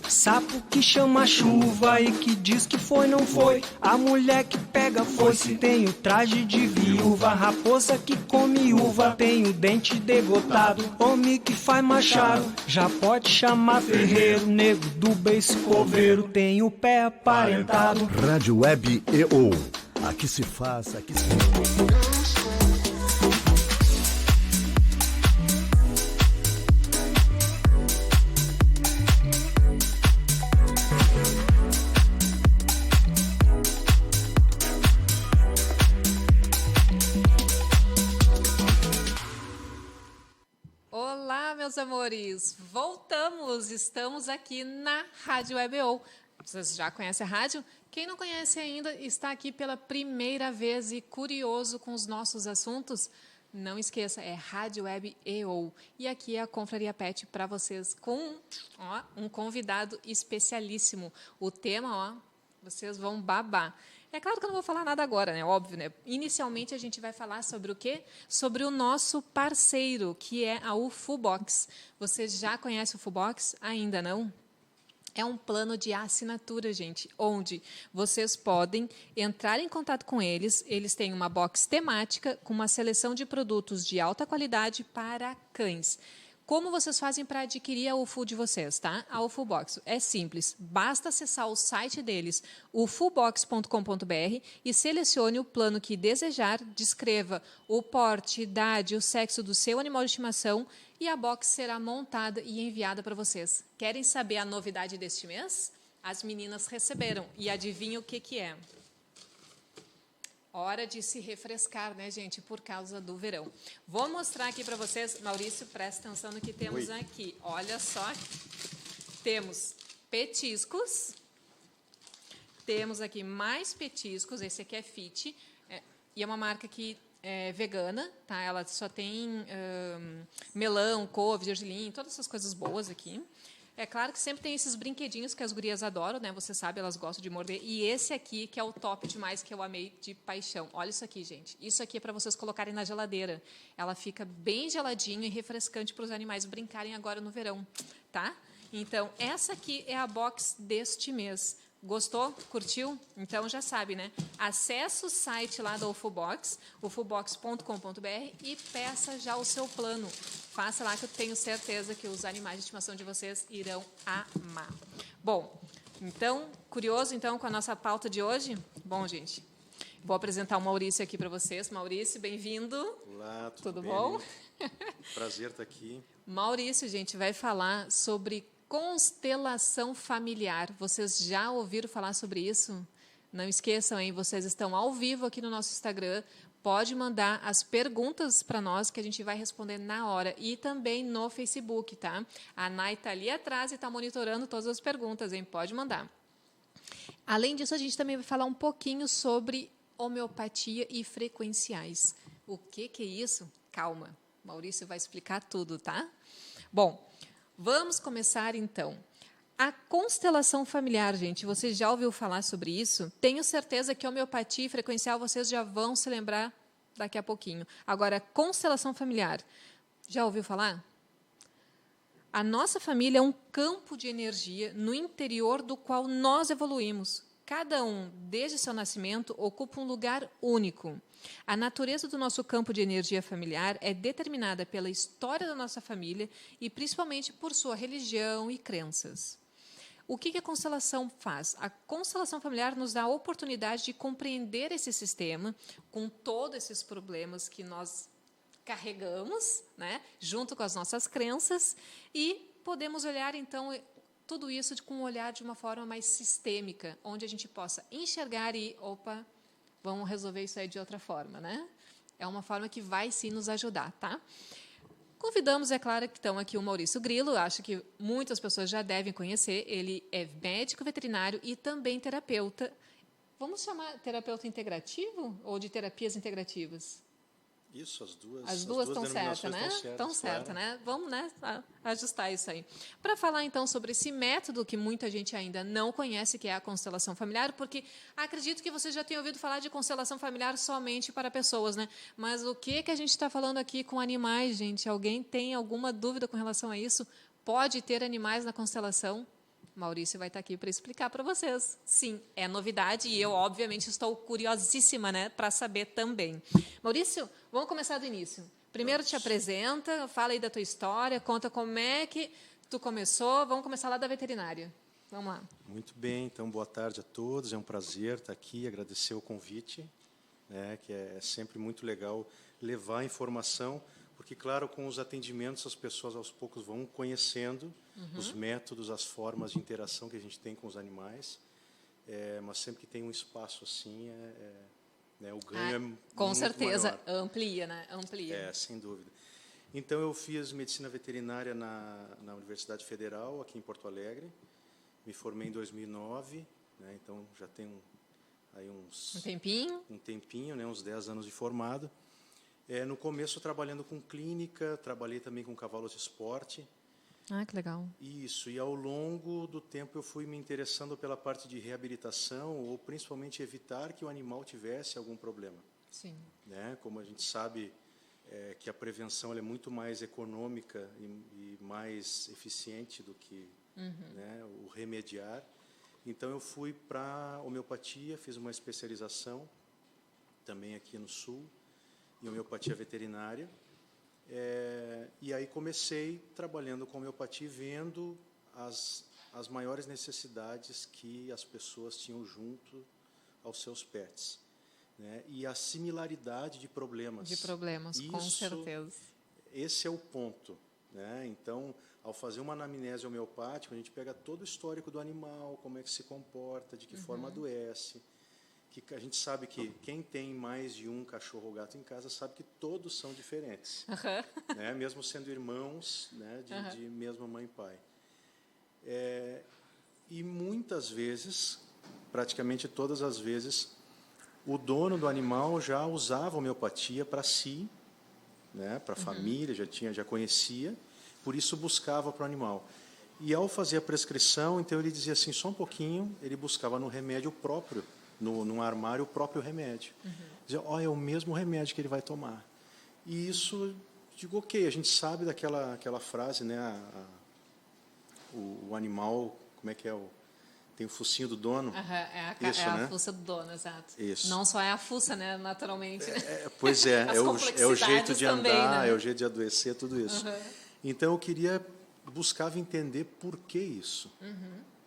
Sapo que chama chuva e que diz que foi, não foi. A mulher que pega foice tem o traje de viúva. Raposa que come uva tem o dente degotado. Homem que faz machado já pode chamar ferreiro. Nego do beiço coveiro tem o pé aparentado. Rádio Web EO. Aqui se faz, aqui se... Olá, meus amores! Voltamos! Estamos aqui na Rádio EBO. Vocês já conhecem a rádio? Quem não conhece ainda está aqui pela primeira vez e curioso com os nossos assuntos? Não esqueça, é Rádio Web EO. E aqui é a Confraria Pet para vocês com um convidado especialíssimo. O tema, vocês vão babar. É claro que eu não vou falar nada agora, né? Óbvio, né? Inicialmente, a gente vai falar sobre o quê? Sobre o nosso parceiro, que é a UFObox. Você já conhece o UFObox? Ainda não? É um plano de assinatura, gente, onde vocês podem entrar em contato com eles. Eles têm uma box temática com uma seleção de produtos de alta qualidade para cães. Como vocês fazem para adquirir a UFO de vocês, tá? A UFObox é simples, basta acessar o site deles, ufobox.com.br, e selecione o plano que desejar, descreva o porte, idade, o sexo do seu animal de estimação e a box será montada e enviada para vocês. Querem saber a novidade deste mês? As meninas receberam e adivinha o que é? Hora de se refrescar, né, gente, por causa do verão. Vou mostrar aqui para vocês. Maurício, presta atenção no que temos aqui. Olha só, temos petiscos, temos aqui mais petiscos, esse aqui é Fit, e é uma marca que é vegana, tá? Ela só tem melão, couve, gergelim, todas essas coisas boas aqui. É claro que sempre tem esses brinquedinhos que as gurias adoram, né? Você sabe, elas gostam de morder. E esse aqui, que é o top demais, que eu amei de paixão. Olha isso aqui, gente. Isso aqui é para vocês colocarem na geladeira. Ela fica bem geladinha e refrescante para os animais brincarem agora no verão, tá? Então, essa aqui é a box deste mês. Gostou? Curtiu? Então já sabe, né? Acesse o site lá da UFObox, ufobox.com.br, e peça já o seu plano. Faça lá que eu tenho certeza que os animais de estimação de vocês irão amar. Bom, então, curioso então com a nossa pauta de hoje? Bom, gente, vou apresentar o Maurício aqui para vocês. Maurício, bem-vindo. Olá, tudo bom? Prazer estar aqui. Maurício, gente, vai falar sobre constelação familiar. Vocês já ouviram falar sobre isso? Não esqueçam, hein? Vocês estão ao vivo aqui no nosso Instagram. Pode mandar as perguntas para nós que a gente vai responder na hora. E também no Facebook, tá? A Nai está ali atrás e está monitorando todas as perguntas, hein? Pode mandar. Além disso, a gente também vai falar um pouquinho sobre homeopatia e frequenciais. O que é isso? Calma, Maurício vai explicar tudo, tá? Bom, vamos começar, então. A constelação familiar, gente, você já ouviu falar sobre isso? Tenho certeza que homeopatia e frequencial vocês já vão se lembrar daqui a pouquinho. Agora, constelação familiar, já ouviu falar? A nossa família é um campo de energia no interior do qual nós evoluímos. Cada um, desde seu nascimento, ocupa um lugar único. A natureza do nosso campo de energia familiar é determinada pela história da nossa família e principalmente por sua religião e crenças. O que a constelação faz? A constelação familiar nos dá a oportunidade de compreender esse sistema com todos esses problemas que nós carregamos, né, junto com as nossas crenças, e podemos olhar, então, tudo isso com um olhar de uma forma mais sistêmica, onde a gente possa enxergar e, opa, vamos resolver isso aí de outra forma, né? É uma forma que vai, sim, nos ajudar, tá? Convidamos, é claro, que estão aqui o Maurício Grilo, acho que muitas pessoas já devem conhecer, ele é médico veterinário e também terapeuta. Vamos chamar terapeuta integrativo ou de terapias integrativas? Isso, As duas estão certas, né? Estão certas, né? Vamos, né, ajustar isso aí. Para falar, então, sobre esse método que muita gente ainda não conhece, que é a constelação familiar, porque acredito que você já tenha ouvido falar de constelação familiar somente para pessoas, né? Mas o que a gente está falando aqui com animais, gente? Alguém tem alguma dúvida com relação a isso? Pode ter animais na constelação? Maurício vai estar aqui para explicar para vocês. Sim, é novidade e eu, obviamente, estou curiosíssima, né, para saber também. Maurício, vamos começar do início. Primeiro te apresenta, fala aí da tua história, conta como é que tu começou. Vamos começar lá da veterinária. Vamos lá. Muito bem, então boa tarde a todos. É um prazer estar aqui, agradecer o convite, né, que é sempre muito legal levar informação, porque, claro, com os atendimentos as pessoas aos poucos vão conhecendo os métodos, as formas de interação que a gente tem com os animais, mas sempre que tem um espaço assim, né, o ganho é muito com certeza, maior. amplia, né? Amplia. Sem dúvida. Então, eu fiz medicina veterinária na Universidade Federal, aqui em Porto Alegre. Me formei em 2009, né, então já tem aí Um tempinho, né, uns 10 anos de formado. No começo, trabalhando com clínica, trabalhei também com cavalos de esporte. Ah, que legal. Isso, e ao longo do tempo eu fui me interessando pela parte de reabilitação, ou principalmente evitar que o animal tivesse algum problema. Sim. Né? Como a gente sabe que a prevenção ela é muito mais econômica e mais eficiente do que né, o remediar. Então eu fui para homeopatia, fiz uma especialização também aqui no Sul, em homeopatia veterinária. E aí comecei trabalhando com homeopatia, vendo as maiores necessidades que as pessoas tinham junto aos seus pets, né? E a similaridade de problemas. Com certeza. Esse é o ponto, né? Então, ao fazer uma anamnese homeopática, a gente pega todo o histórico do animal, como é que se comporta, de que forma adoece. Que a gente sabe que quem tem mais de um cachorro ou gato em casa sabe que todos são diferentes, né? Mesmo sendo irmãos, né, de mesma mãe e pai. E muitas vezes, praticamente todas as vezes, o dono do animal já usava homeopatia para si, né, para a família, já conhecia, por isso buscava para o animal. E ao fazer a prescrição, então ele dizia assim, só um pouquinho, ele buscava no remédio próprio, num armário, o próprio remédio. Dizia, é o mesmo remédio que ele vai tomar. E isso, digo, ok, a gente sabe daquela frase, né, o animal, como é que é, tem o focinho do dono. Isso, é a fuça do dono, exato. Isso. Não só é a fuça, né, naturalmente. Pois é, é o jeito de também, andar, né? é o jeito de adoecer, tudo isso. Então, eu buscava entender por que isso.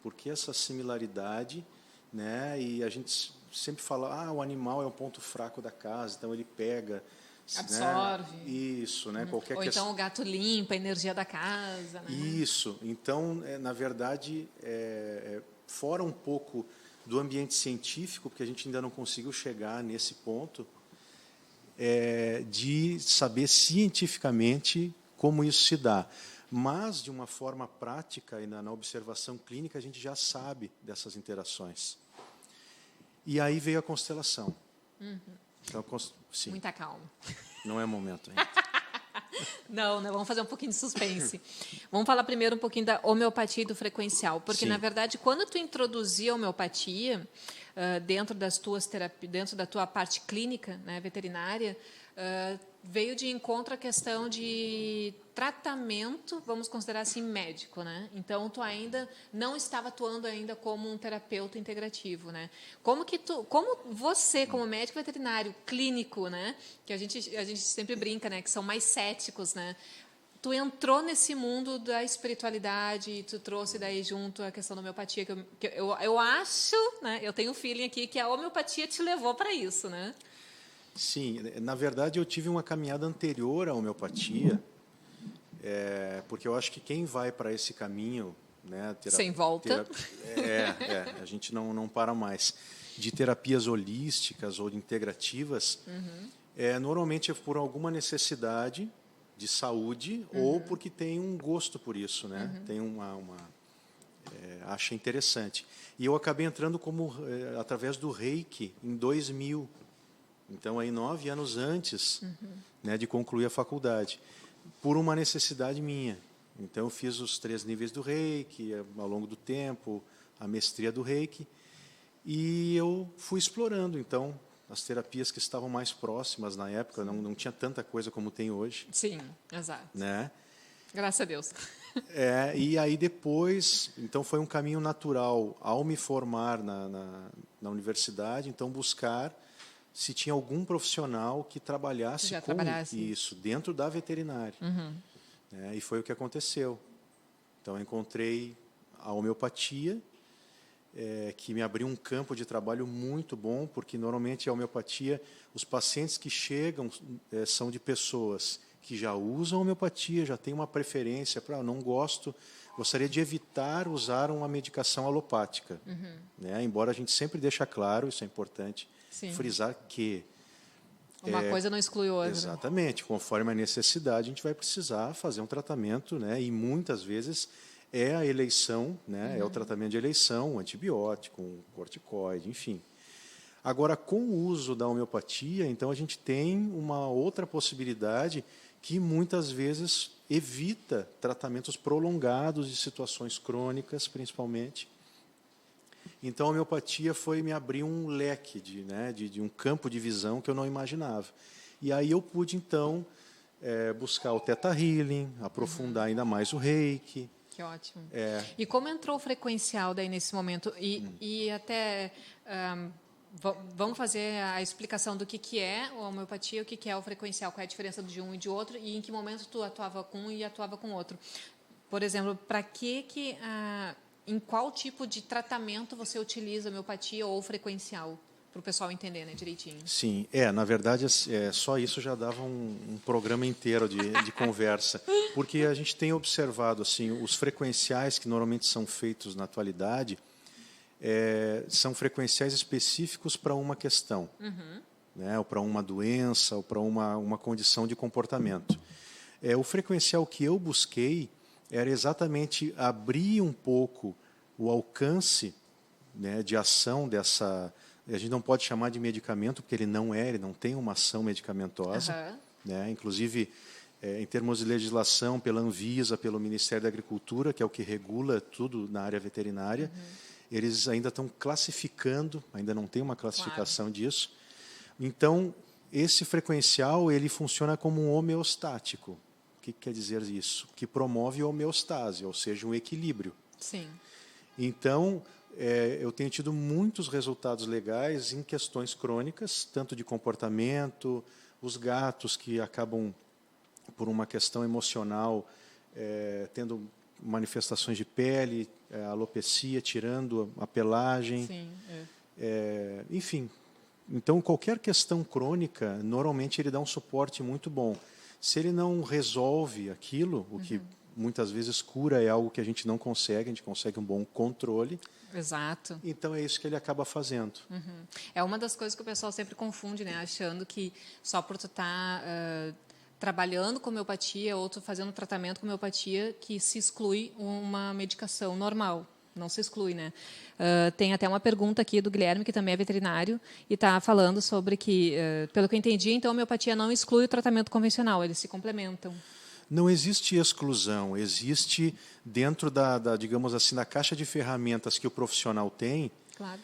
Por que essa similaridade, né? E a gente sempre fala, o animal é o ponto fraco da casa, então ele pega, absorve. Né? Isso, né? Qualquer Ou então o gato limpa a energia da casa, né? Isso. Então, na verdade, fora um pouco do ambiente científico, porque a gente ainda não conseguiu chegar nesse ponto, de saber cientificamente como isso se dá. Mas, de uma forma prática e na observação clínica, a gente já sabe dessas interações. E aí veio a constelação. Então, sim. Muita calma. Não é momento ainda. Não, vamos fazer um pouquinho de suspense. Vamos falar primeiro um pouquinho da homeopatia e do frequencial, porque, na verdade, quando tu introduzia a homeopatia dentro das tuas terapias, dentro da tua parte clínica, né, veterinária, veio de encontro a questão de tratamento, vamos considerar assim, médico, né? Então, tu ainda não estava atuando ainda como um terapeuta integrativo, né? Como você, como médico veterinário clínico, né? Que a gente sempre brinca, né? Que são mais céticos, né? Tu entrou nesse mundo da espiritualidade e tu trouxe daí junto a questão da homeopatia, que eu acho, né? Eu tenho um feeling aqui que a homeopatia te levou para isso, né? Sim, na verdade eu tive uma caminhada anterior à homeopatia, porque eu acho que quem vai para esse caminho, né, sem volta, a gente não para mais, de terapias holísticas ou integrativas, normalmente é por alguma necessidade de saúde ou porque tem um gosto por isso, né? Tem acha interessante. E eu acabei entrando através do Reiki em 2000. Então, aí 9 anos antes, né, de concluir a faculdade, por uma necessidade minha. Então, eu fiz os 3 níveis do Reiki, ao longo do tempo, a mestria do Reiki, e eu fui explorando, então, as terapias que estavam mais próximas na época, não tinha tanta coisa como tem hoje. Sim, exato. Né? Graças a Deus. E aí depois, então foi um caminho natural, ao me formar na universidade, então buscar se tinha algum profissional que trabalhasse Já com trabalhasse. isso, dentro da veterinária. E foi o que aconteceu. Então, eu encontrei a homeopatia, que me abriu um campo de trabalho muito bom, porque normalmente a homeopatia, os pacientes que chegam são de pessoas que já usam homeopatia, já têm uma preferência para, não gosto, gostaria de evitar usar uma medicação alopática. Né? Embora a gente sempre deixe claro, isso é importante, Sim. frisar que Uma coisa não exclui outra. exatamente, conforme a necessidade, a gente vai precisar fazer um tratamento, né? E muitas vezes é a eleição, né? É o tratamento de eleição, um antibiótico, um corticoide, enfim. Agora, com o uso da homeopatia, então a gente tem uma outra possibilidade que muitas vezes evita tratamentos prolongados de situações crônicas, principalmente. Então, a homeopatia foi me abrir um leque de um campo de visão que eu não imaginava. E aí eu pude, então, buscar o Theta Healing, aprofundar ainda mais o Reiki. Que ótimo. E como entrou o frequencial daí nesse momento? E até vamos fazer a explicação do que é a homeopatia, o que é o frequencial, qual é a diferença de um e de outro, e em que momento tu atuava com um e atuava com outro. Por exemplo, em qual tipo de tratamento você utiliza a homeopatia ou frequencial? Para o pessoal entender, né, direitinho. Sim, na verdade, só isso já dava um programa inteiro de conversa, porque a gente tem observado assim, os frequenciais que normalmente são feitos na atualidade são frequenciais específicos para uma questão, né, ou para uma doença, ou para uma condição de comportamento. O frequencial que eu busquei era exatamente abrir um pouco o alcance, né, de ação dessa. A gente não pode chamar de medicamento, porque ele não tem uma ação medicamentosa. Né? Inclusive, em termos de legislação, pela Anvisa, pelo Ministério da Agricultura, que é o que regula tudo na área veterinária, eles ainda estão classificando, ainda não tem uma classificação disso. Então, esse frequencial ele funciona como um homeostático. O que quer dizer isso? Que promove a homeostase, ou seja, um equilíbrio. Sim. Então, eu tenho tido muitos resultados legais em questões crônicas, tanto de comportamento, os gatos que acabam, por uma questão emocional, tendo manifestações de pele, alopecia, tirando a pelagem. Sim, Enfim, então, qualquer questão crônica, normalmente ele dá um suporte muito bom. Se ele não resolve aquilo, o que muitas vezes cura é algo que a gente não consegue, a gente consegue um bom controle. Exato. Então, é isso que ele acaba fazendo. É uma das coisas que o pessoal sempre confunde, né? Achando que só por tu estar trabalhando com homeopatia ou tu fazendo tratamento com homeopatia que se exclui uma medicação normal. Não se exclui, né? Tem até uma pergunta aqui do Guilherme, que também é veterinário, e está falando sobre que, pelo que eu entendi, então a homeopatia não exclui o tratamento convencional, eles se complementam. Não existe exclusão, existe dentro digamos assim, da caixa de ferramentas que o profissional tem, Claro.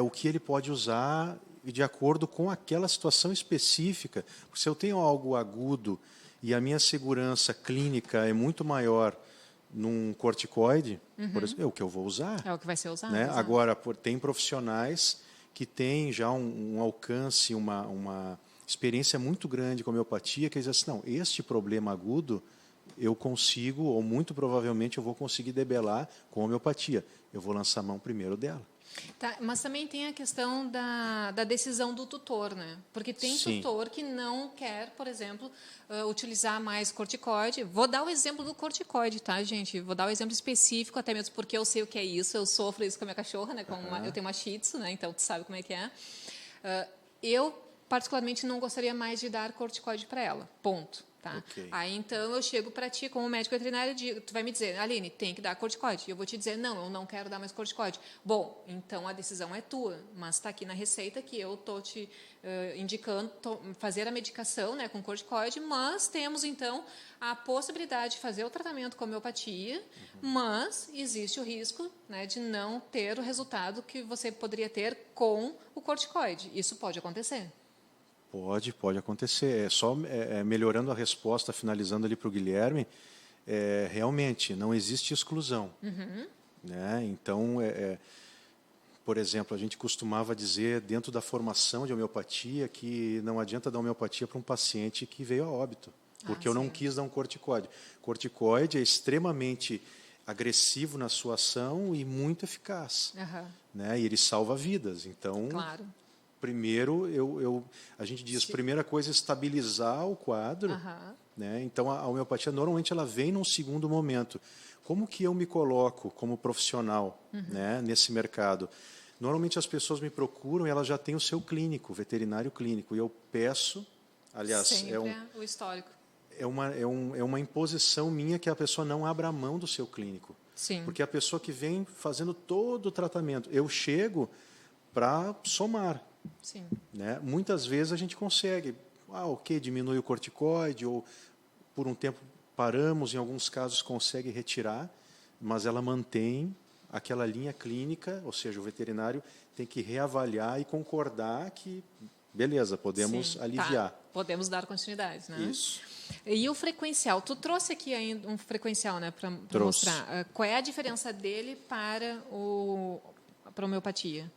O que ele pode usar de acordo com aquela situação específica. Se eu tenho algo agudo e a minha segurança clínica é muito maior num corticoide, por exemplo, é o que eu vou usar. É o que vai ser usado. Né? Exato. Agora, tem profissionais que têm já um alcance, uma experiência muito grande com a homeopatia, que dizem assim, não, este problema agudo eu consigo, ou muito provavelmente eu vou conseguir debelar com a homeopatia. Eu vou lançar a mão primeiro dela. Tá, mas também tem a questão da decisão do tutor, né? Porque tem Sim. tutor que não quer, por exemplo, utilizar mais corticoide. Vou dar o exemplo do corticoide, tá, gente? Vou dar o exemplo específico, até mesmo porque eu sei o que é isso. Eu sofro isso com a minha cachorra, né? Eu tenho uma Shih Tzu, né? Então, tu sabe como é que é. Eu, particularmente, não gostaria mais de dar corticoide para ela. Ponto. Tá? Ok. Aí, então, eu chego para ti como médico veterinário e digo, tu vai me dizer, Aline, tem que dar corticoide. E eu vou te dizer, não, eu não quero dar mais corticoide. Bom, então a decisão é tua, mas está aqui na receita que eu estou te indicando fazer a medicação, né, com corticoide, mas temos, então, a possibilidade de fazer o tratamento com homeopatia, mas existe o risco, né, de não ter o resultado que você poderia ter com o corticoide. Isso pode acontecer. Pode acontecer. É só melhorando a resposta, finalizando ali para o Guilherme, realmente não existe exclusão. Né? Então, por exemplo, a gente costumava dizer dentro da formação de homeopatia que não adianta dar homeopatia para um paciente que veio a óbito, porque eu não quis dar um corticoide. Corticoide é extremamente agressivo na sua ação e muito eficaz. Né? E ele salva vidas. Então, claro. Primeiro, a gente diz, primeira coisa é estabilizar o quadro. Né? Então, a homeopatia, normalmente, ela vem num segundo momento. Como que eu me coloco como profissional né, nesse mercado? Normalmente, as pessoas me procuram e elas já têm o seu clínico, veterinário clínico. E eu peço, aliás, sempre o histórico. É uma imposição minha que a pessoa não abra a mão do seu clínico. Sim. Porque a pessoa que vem fazendo todo o tratamento, eu chego para somar. Sim. Né? Muitas vezes a gente consegue, diminui o corticoide, ou por um tempo paramos, em alguns casos consegue retirar, mas ela mantém aquela linha clínica, ou seja, o veterinário tem que reavaliar e concordar que, beleza, podemos aliviar. Tá. Podemos dar continuidade, né? Isso. E o frequencial? Tu trouxe aqui ainda um frequencial, né, para mostrar. Qual é a diferença dele para a homeopatia?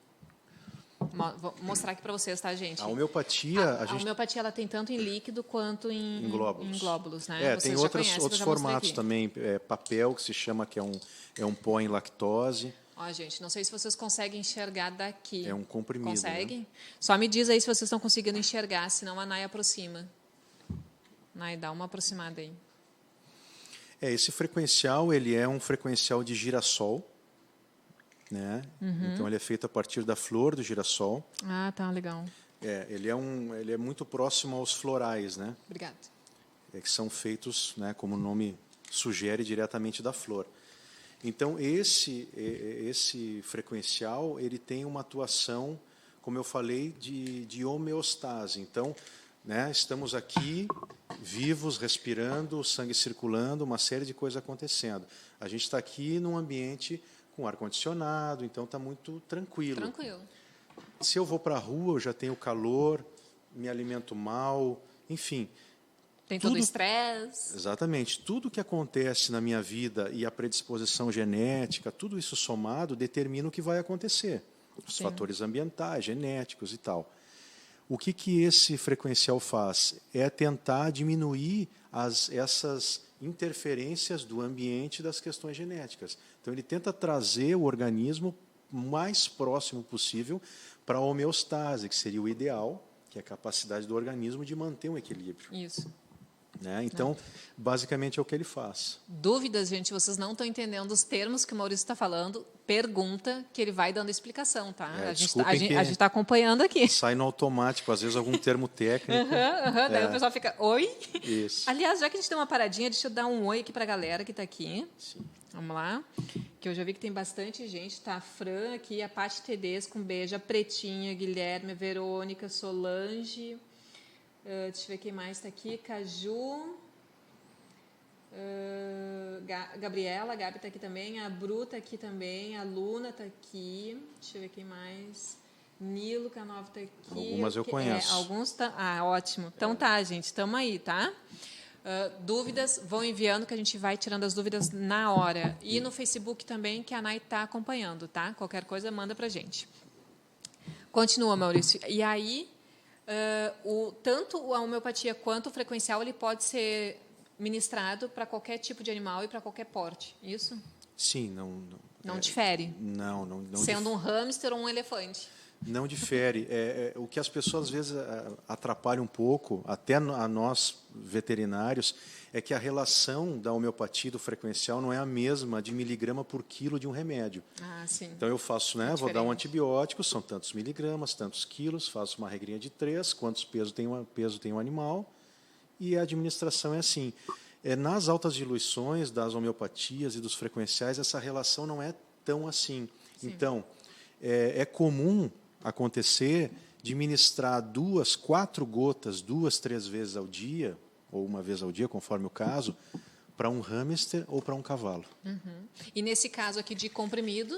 Vou mostrar aqui para vocês, tá, gente? A homeopatia... A homeopatia ela tem tanto em líquido quanto em glóbulos, né? Tem outros formatos também. Papel, que se chama, que é um pó em lactose. Ó, gente, não sei se vocês conseguem enxergar daqui. É um comprimido. Conseguem? Né? Só me diz aí se vocês estão conseguindo enxergar, senão a Nay aproxima. Nay, dá uma aproximada aí. Esse frequencial, ele é um frequencial de girassol. Né? Então, ele é feito a partir da flor do girassol. Ah, tá, legal. Ele é muito próximo aos florais, né? Obrigada. Que são feitos, né, como o nome sugere, diretamente da flor. Então, esse frequencial ele tem uma atuação, como eu falei, de homeostase. Então, né, estamos aqui, vivos, respirando, o sangue circulando, uma série de coisas acontecendo. A gente está aqui num ambiente com ar-condicionado, então está muito tranquilo. Tranquilo. Se eu vou para a rua, eu já tenho calor, me alimento mal, enfim. Tem todo o estresse. Exatamente. Tudo que acontece na minha vida e a predisposição genética, tudo isso somado, determina o que vai acontecer. Os fatores ambientais, genéticos e tal. O que esse frequencial faz? É tentar diminuir essas interferências do ambiente das questões genéticas. Então, ele tenta trazer o organismo mais próximo possível para a homeostase, que seria o ideal, que é a capacidade do organismo de manter um equilíbrio. Isso. Né? Então, basicamente, é o que ele faz. Dúvidas, gente? Vocês não estão entendendo os termos que o Maurício está falando? Pergunta, que ele vai dando explicação, tá? A gente está acompanhando aqui. Sai no automático, às vezes, algum termo técnico. Daí o pessoal fica, oi? Isso. Aliás, já que a gente tem uma paradinha, deixa eu dar um oi aqui para a galera que está aqui. Sim. Vamos lá. Que eu já vi que tem bastante gente. Tá a Fran aqui, a Paty Tedesco, um beijo. A Pretinha, Guilherme, a Verônica, Solange... deixa eu ver quem mais está aqui. Caju. Gabriela, a Gabi está aqui também. A Bru está aqui também. A Luna está aqui. Deixa eu ver quem mais. Nilo Canova está aqui. Algumas eu conheço. Alguns tá... ótimo. Então tá, gente. Estamos aí, tá? Dúvidas, vão enviando que a gente vai tirando as dúvidas na hora. E no Facebook também, que a Nay está acompanhando, tá? Qualquer coisa, manda para a gente. Continua, Maurício. E aí... tanto a homeopatia quanto o frequencial ele pode ser ministrado para qualquer tipo de animal e para qualquer porte, isso? Sim, não difere? Não sendo um hamster ou um elefante? Não difere. O que as pessoas às vezes atrapalham um pouco, até a nós veterinários, é que a relação da homeopatia e do frequencial não é a mesma de miligrama por quilo de um remédio. Sim. Então eu faço, vou dar um antibiótico, são tantos miligramas, tantos quilos, faço uma regrinha de 3, quantos peso tem um animal, e a administração é assim. Nas altas diluições das homeopatias e dos frequenciais, essa relação não é tão assim. Sim. Então, é comum acontecer de ministrar 2, 4 gotas, 2, 3 vezes ao dia, ou uma vez ao dia, conforme o caso, para um hamster ou para um cavalo. E nesse caso aqui de comprimido,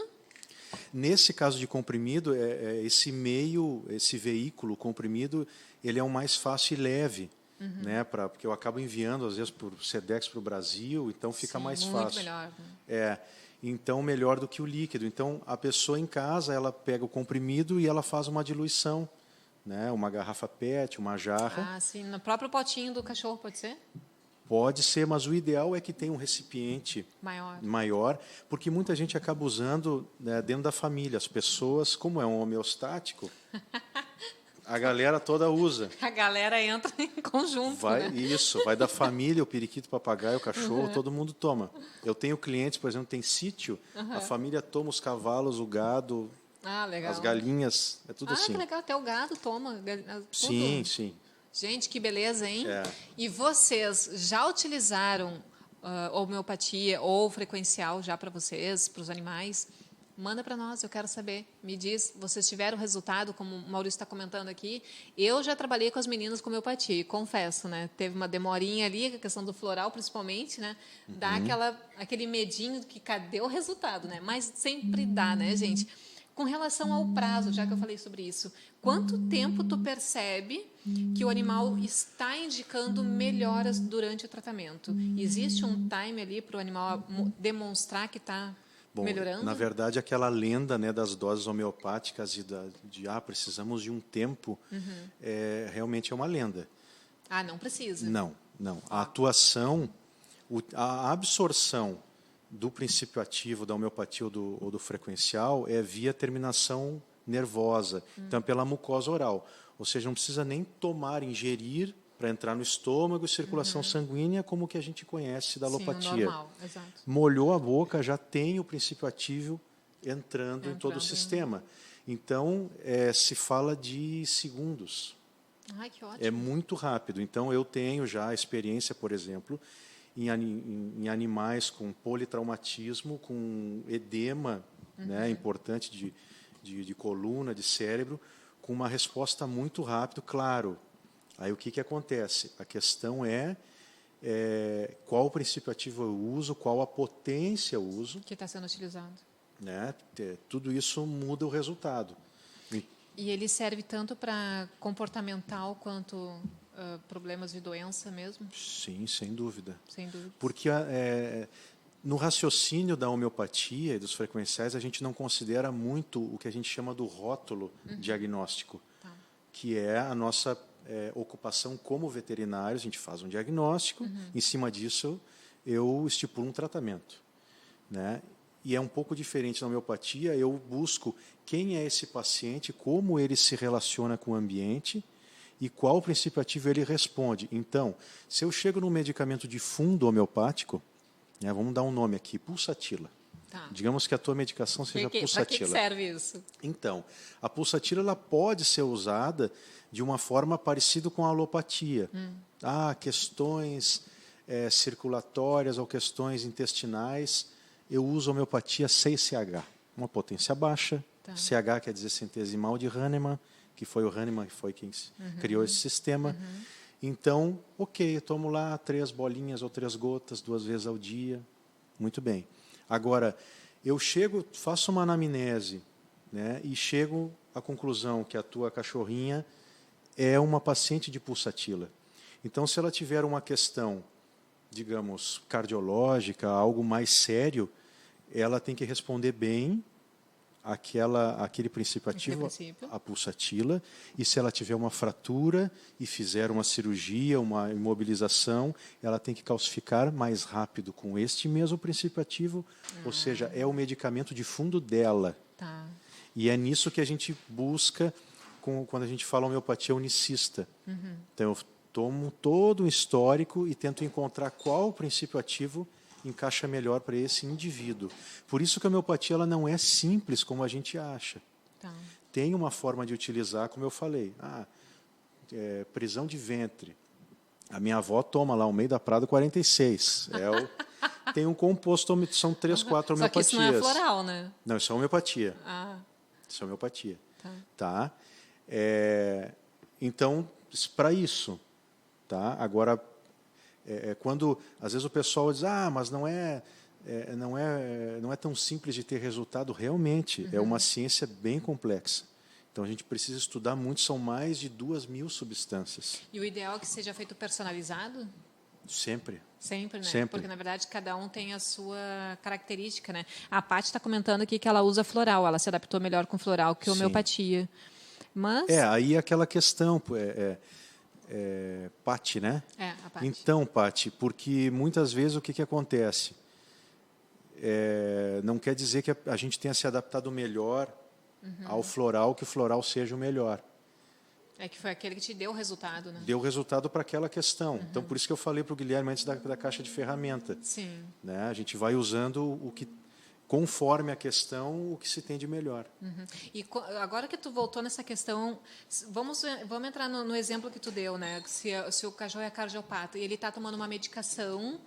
Nesse caso de comprimido, esse veículo comprimido, ele é o mais fácil e leve, né? Porque eu acabo enviando, às vezes, por Sedex para o Brasil, então fica sim, mais muito fácil. melhor. Né? Então, melhor do que o líquido. Então, a pessoa em casa, ela pega o comprimido e ela faz uma diluição, né? Uma garrafa PET, uma jarra. Ah, sim, no próprio potinho do cachorro, pode ser? Pode ser, mas o ideal é que tenha um recipiente Maior. porque muita gente acaba usando, né, dentro da família. As pessoas, como é um homeostático, a galera toda usa. A galera entra em conjunto, né? Isso, vai da família, o periquito, o papagaio, o cachorro, todo mundo toma. Eu tenho clientes, por exemplo, tem sítio, a família toma os cavalos, o gado, Legal. as galinhas, é tudo assim. Que legal, até o gado toma. Tudo. Sim, sim. Gente, que beleza, hein? É. E vocês já utilizaram homeopatia ou frequencial já para vocês, para os animais? Manda para nós, eu quero saber. Me diz, vocês tiveram resultado, como o Maurício está comentando aqui? Eu já trabalhei com as meninas com homeopatia, confesso, né? Teve uma demorinha ali, a questão do floral, principalmente, né? Dá aquele medinho que cadê o resultado, né? Mas sempre dá, né, gente? Com relação ao prazo, já que eu falei sobre isso, quanto tempo tu percebe que o animal está indicando melhoras durante o tratamento? Existe um time ali para o animal demonstrar que está melhorando? Na verdade, aquela lenda, né, das doses homeopáticas e precisamos de um tempo, realmente é uma lenda. Não precisa. Não. A atuação, a absorção do princípio ativo da homeopatia ou do frequencial é via terminação nervosa, então pela mucosa oral. Ou seja, não precisa nem ingerir para entrar no estômago e circulação sanguínea como que a gente conhece da alopatia. Sim, normal, exato. Molhou a boca, já tem o princípio ativo entrando em todo o sistema. Então, se fala de segundos. Ai, que ótimo. É muito rápido. Então, eu tenho já experiência, por exemplo, em animais com politraumatismo, com edema, né, importante de coluna, de cérebro, com uma resposta muito rápida, claro. Aí o que acontece? A questão é qual o princípio ativo eu uso, qual a potência eu uso. Que está sendo utilizado. Né? Tudo isso muda o resultado. E ele serve tanto para comportamental quanto problemas de doença mesmo? Sim, sem dúvida. Sem dúvida. Porque no raciocínio da homeopatia e dos frequenciais, a gente não considera muito o que a gente chama do rótulo diagnóstico, que é a nossa ocupação como veterinário. A gente faz um diagnóstico, em cima disso eu estipulo um tratamento, né? E é um pouco diferente na homeopatia, eu busco quem é esse paciente, como ele se relaciona com o ambiente e qual princípio ativo ele responde. Então, se eu chego num medicamento de fundo homeopático, né, vamos dar um nome aqui, pulsatila. Digamos que a tua medicação seja pulsatila. Para que serve isso? Então, a pulsatila ela pode ser usada de uma forma parecida com a alopatia. Questões circulatórias ou questões intestinais, eu uso homeopatia 6CH, uma potência baixa. CH quer dizer centesimal de Hahnemann, que foi o Hahnemann que foi quem criou esse sistema. Então, eu tomo lá 3 bolinhas ou 3 gotas 2 vezes ao dia. Muito bem. Agora, eu faço uma anamnese, né, e chego à conclusão que a tua cachorrinha é uma paciente de pulsatila. Então, se ela tiver uma questão, digamos, cardiológica, algo mais sério, ela tem que responder bem aquele princípio ativo, a pulsatila, e se ela tiver uma fratura e fizer uma cirurgia, uma imobilização, ela tem que calcificar mais rápido com este mesmo princípio ativo, ou seja, é o medicamento de fundo dela. E é nisso que a gente busca quando a gente fala homeopatia unicista. Então, eu tomo todo um histórico e tento encontrar qual o princípio ativo encaixa melhor para esse indivíduo. Por isso que a homeopatia ela não é simples como a gente acha. Tem uma forma de utilizar, como eu falei. Prisão de ventre. A minha avó toma lá o meio da Prado 46. Tem um composto, são 3, 4 Só que homeopatias. isso não é floral, né? Não, isso é homeopatia. Ah, Isso é homeopatia. tá. Tá? Então, para isso. Tá? Agora, quando às vezes o pessoal diz, mas não é tão simples de ter resultado, realmente é uma ciência bem complexa. Então a gente precisa estudar muito, são mais de 2.000 substâncias. E o ideal é que seja feito personalizado? Sempre. Sempre, né? Sempre. Porque, na verdade, cada um tem a sua característica, né? A Paty está comentando aqui que ela usa floral, ela se adaptou melhor com floral que Sim. homeopatia. Mas... aí é aquela questão, Paty, né? a Paty. Então, Paty, porque muitas vezes o que acontece? Não quer dizer que a gente tenha se adaptado melhor ao floral, que o floral seja o melhor. É que foi aquele que te deu o resultado, né? Deu resultado para aquela questão. Então, por isso que eu falei para o Guilherme antes da caixa de ferramenta. Sim. Né? A gente vai usando o que, conforme a questão, o que se tem de melhor. E agora que tu voltou nessa questão, vamos entrar no exemplo que tu deu, né? Se o cachorro é cardiopata e ele está tomando uma medicação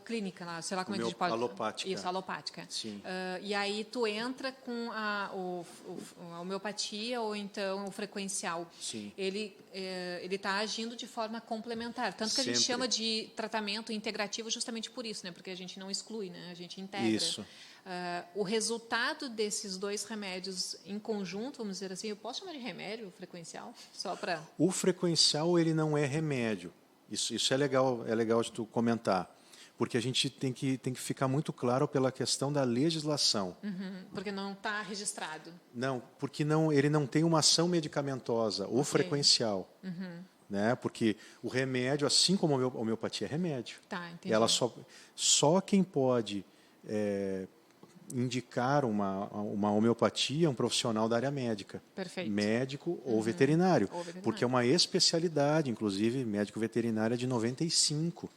clínica lá, sei lá como é que a gente pode... Alopática. Isso, alopática. Sim. E aí tu entra com a homeopatia ou então o frequencial. Sim. Ele está agindo de forma complementar. Tanto que a gente Sempre. chama de tratamento integrativo justamente por isso, né? Porque a gente não exclui, né? A gente integra. Isso. O resultado desses 2 remédios em conjunto, vamos dizer assim, eu posso chamar de remédio frequencial? Só para... O frequencial ele não é remédio. Isso é legal de tu comentar. Porque a gente tem que ficar muito claro pela questão da legislação. Porque não está registrado. Não, porque ele não tem uma ação medicamentosa, o frequencial. Né? Porque o remédio, assim como a homeopatia é remédio. Tá, entendi. Ela só quem pode indicar uma homeopatia é um profissional da área médica. Perfeito. Médico ou veterinário. Ou veterinário. Porque é uma especialidade, inclusive, médico veterinário é de 95.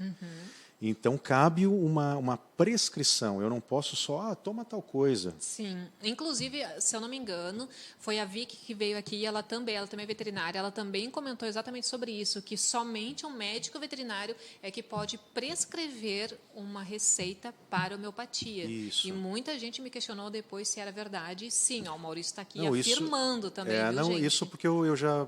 Então, cabe uma prescrição. Eu não posso só, toma tal coisa. Sim. Inclusive, se eu não me engano, foi a Vicky que veio aqui, ela também é veterinária, ela também comentou exatamente sobre isso, que somente um médico veterinário é que pode prescrever uma receita para homeopatia. Isso. E muita gente me questionou depois se era verdade. Sim, o Maurício está aqui Não, afirmando também, viu, gente? Isso porque eu já,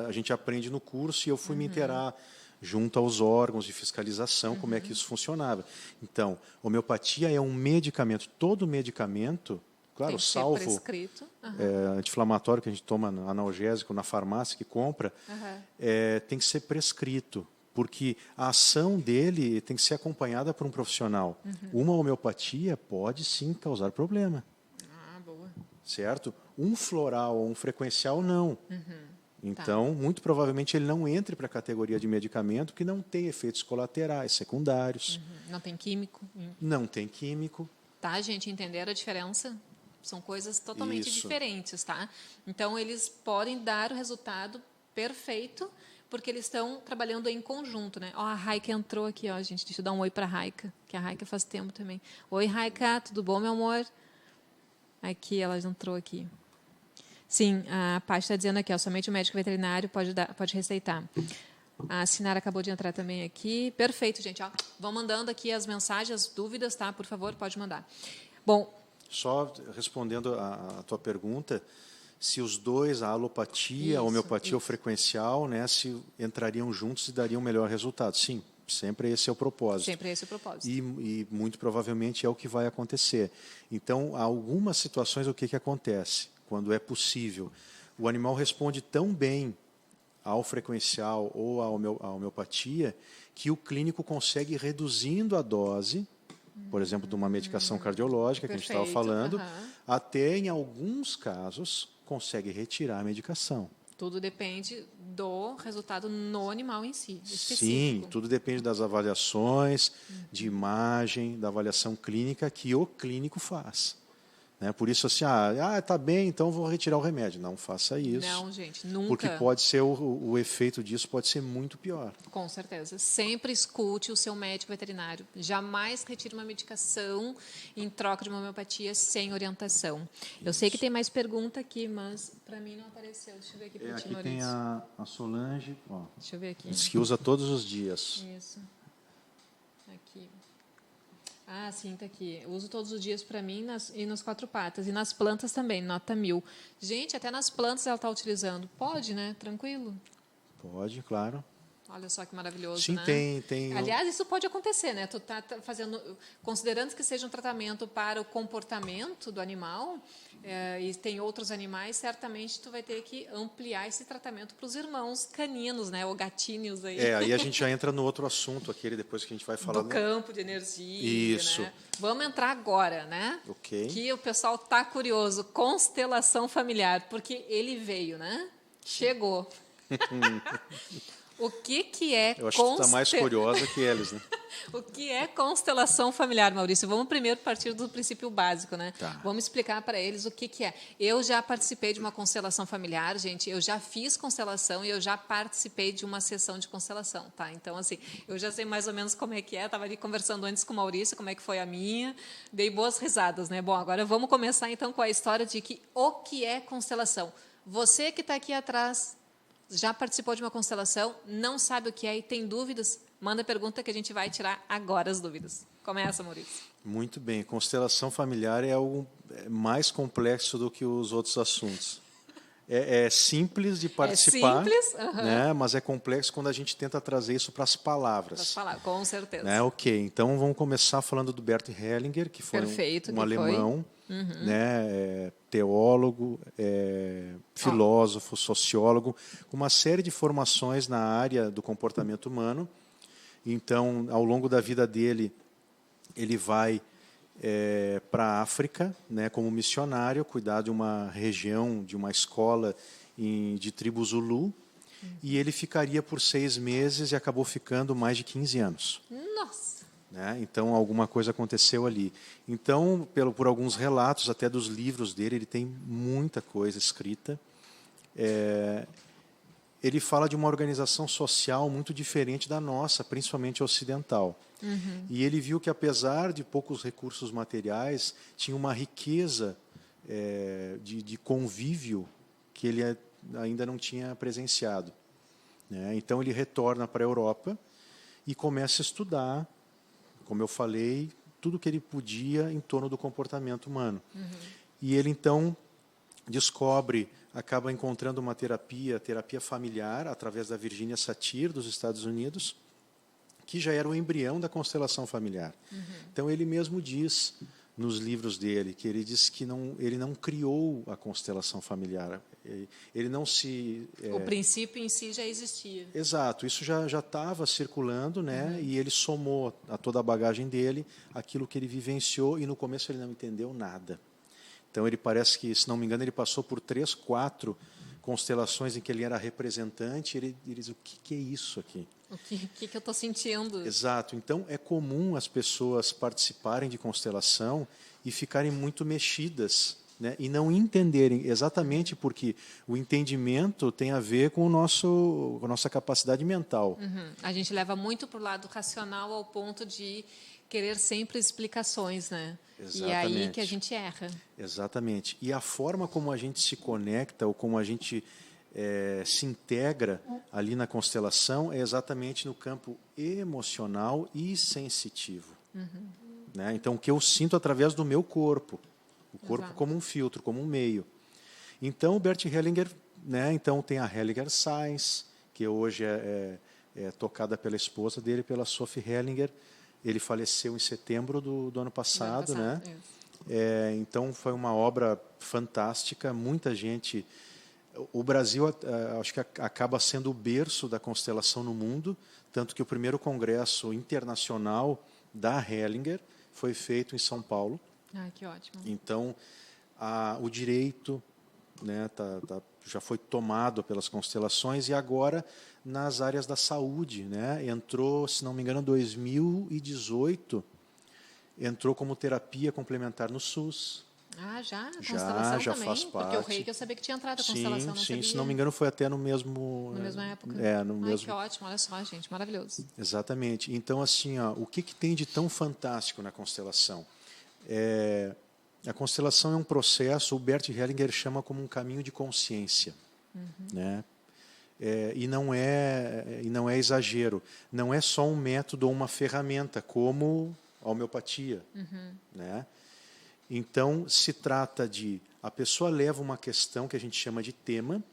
a gente aprende no curso e eu fui me inteirar junto aos órgãos de fiscalização, como é que isso funcionava. Então, homeopatia é um medicamento. Todo medicamento, claro, tem que salvo ser prescrito. anti-inflamatório que a gente toma analgésico na farmácia, que compra, tem que ser prescrito, porque a ação dele tem que ser acompanhada por um profissional. Uma homeopatia pode, sim, causar problema. Boa. Certo? Um floral ou um frequencial, não. Então, muito provavelmente, ele não entre para a categoria de medicamento que não tem efeitos colaterais, secundários. Não tem químico. Não tem químico. Tá, gente? Entenderam a diferença? São coisas totalmente Isso. diferentes, tá? Então, eles podem dar o resultado perfeito porque eles estão trabalhando em conjunto, né? Ó, a Raika entrou aqui, ó, gente. Deixa eu dar um oi para a Raika, que a Raika faz tempo também. Oi, Raika, tudo bom, meu amor? Aqui, ela entrou aqui. Sim, a Paty está dizendo aqui, ó, somente o médico veterinário pode receitar. A Sinara acabou de entrar também aqui. Perfeito, gente. Ó, vão mandando aqui as mensagens, as dúvidas, tá? Por favor, pode mandar. Bom, só respondendo a tua pergunta, se os dois, a alopatia, a homeopatia ou frequencial, né, se entrariam juntos e dariam melhor resultado. Sim, sempre esse é o propósito. Sempre esse é o propósito. E muito provavelmente é o que vai acontecer. Então, algumas situações, o que acontece? Quando é possível, o animal responde tão bem ao frequencial ou à homeopatia que o clínico consegue ir reduzindo a dose, por exemplo, de uma medicação cardiológica que a gente estava falando, até, em alguns casos, consegue retirar a medicação. Tudo depende do resultado no animal em si, específico. Sim, tudo depende das avaliações, de imagem, da avaliação clínica que o clínico faz. Né? Por isso, assim, tá bem, então vou retirar o remédio. Não faça isso. Não, gente, nunca. Porque pode ser o efeito disso pode ser muito pior. Com certeza. Sempre escute o seu médico veterinário. Jamais retire uma medicação em troca de uma homeopatia sem orientação. Eu sei que tem mais pergunta aqui, mas para mim não apareceu. Deixa eu ver aqui para ti, Aqui tem Maurício. a Solange, ó, Deixa eu ver aqui. diz que usa todos os dias. Isso. Aqui. Ah, sim, tá aqui. Eu uso todos os dias para mim e nas 4 patas. E nas plantas também, nota 1000. Gente, até nas plantas ela está utilizando. Pode, né? Tranquilo? Pode, claro. Olha só que maravilhoso, Sim, né? tem. Aliás, isso pode acontecer, né? Tu tá fazendo, considerando que seja um tratamento para o comportamento do animal, e tem outros animais, certamente tu vai ter que ampliar esse tratamento para os irmãos caninos, né? Ou gatinhos aí. Aí a gente já entra no outro assunto, aquele depois que a gente vai falar. Do campo de energia. Isso. Né? Vamos entrar agora, né? Ok. Que o pessoal tá curioso. Constelação familiar, porque ele veio, né? Chegou. O que é Eu acho que tu está mais curiosa que eles, né? O que é constelação familiar, Maurício? Vamos primeiro partir do princípio básico, né? Tá. Vamos explicar para eles o que é. Eu já participei de uma constelação familiar, gente. Eu já fiz constelação e eu já participei de uma sessão de constelação, tá? Então, assim, eu já sei mais ou menos como é que é. Estava ali conversando antes com o Maurício, como é que foi a minha. Dei boas risadas, né? Bom, agora vamos começar, então, com a história de o que é constelação. Você que está aqui atrás já participou de uma constelação, não sabe o que é e tem dúvidas? Manda pergunta que a gente vai tirar agora as dúvidas. Começa, Maurício. Muito bem. Constelação familiar é algo mais complexo do que os outros assuntos. É simples de participar, né? Mas é complexo quando a gente tenta trazer isso para as palavras. Com certeza. Né? Ok, então vamos começar falando do Bert Hellinger, que foi um alemão, né? Teólogo, filósofo, sociólogo, com uma série de formações na área do comportamento humano. Então, ao longo da vida dele, ele vai para a África, né, como missionário, cuidar de uma região, de uma escola de tribo Zulu, e ele ficaria por 6 meses e acabou ficando mais de 15 anos. Nossa! Né? Então, alguma coisa aconteceu ali. Então, por alguns relatos, até dos livros dele, ele tem muita coisa escrita. Ele fala de uma organização social muito diferente da nossa, principalmente ocidental. E ele viu que, apesar de poucos recursos materiais, tinha uma riqueza de convívio que ele ainda não tinha presenciado. Né? Então, ele retorna para a Europa e começa a estudar, como eu falei, tudo que ele podia em torno do comportamento humano. E ele, então, acaba encontrando uma terapia familiar, através da Virginia Satir, dos Estados Unidos, que já era o embrião da constelação familiar. Então, ele mesmo diz, nos livros dele, que ele diz que ele não criou a constelação familiar. Ele não se... O princípio em si já existia. Exato, isso já estava circulando, né? E ele somou a toda a bagagem dele, aquilo que ele vivenciou, e no começo ele não entendeu nada. Então, ele parece que, se não me engano, ele passou por 3, 4 constelações em que ele era representante, e ele diz, o que é isso aqui? O que eu estou sentindo? Exato. Então, é comum as pessoas participarem de constelação e ficarem muito mexidas, né? E não entenderem, exatamente porque o entendimento tem a ver com a nossa capacidade mental. A gente leva muito para o lado racional ao ponto de querer sempre explicações, né? Exatamente. E é aí que a gente erra. Exatamente. E a forma como a gente se conecta ou como a gente se integra ali na constelação é exatamente no campo emocional e sensitivo. Né? Então, o que eu sinto através do meu corpo. O corpo Exato. como um filtro, como um meio. Então, o Bert Hellinger, né? Então, tem a Hellinger Science, que hoje é tocada pela esposa dele, pela Sophie Hellinger. Ele faleceu em setembro do ano passado, né? Então, foi uma obra fantástica. Muita gente... O Brasil, acho que acaba sendo o berço da constelação no mundo, tanto que o primeiro congresso internacional da Hellinger foi feito em São Paulo. Ah, que ótimo. Então, o direito, né, já foi tomado pelas constelações, e agora nas áreas da saúde, né, entrou, se não me engano, em 2018, entrou como terapia complementar no SUS. Ah, já? A constelação já também? faz Porque o parte. reiki eu sabia que tinha entrado a constelação, não Sim, sabia. se não me engano foi até no mesmo... Na mesma época? No Ai, mesmo... que ótimo, olha só, gente, maravilhoso. Exatamente. Então, assim, ó, o que tem de tão fantástico na constelação? A constelação é um processo, o Bert Hellinger chama como um caminho de consciência. Né? E não é exagero. Não é só um método ou uma ferramenta, como a homeopatia. Né? Então, se trata de... A pessoa leva uma questão que a gente chama de tema.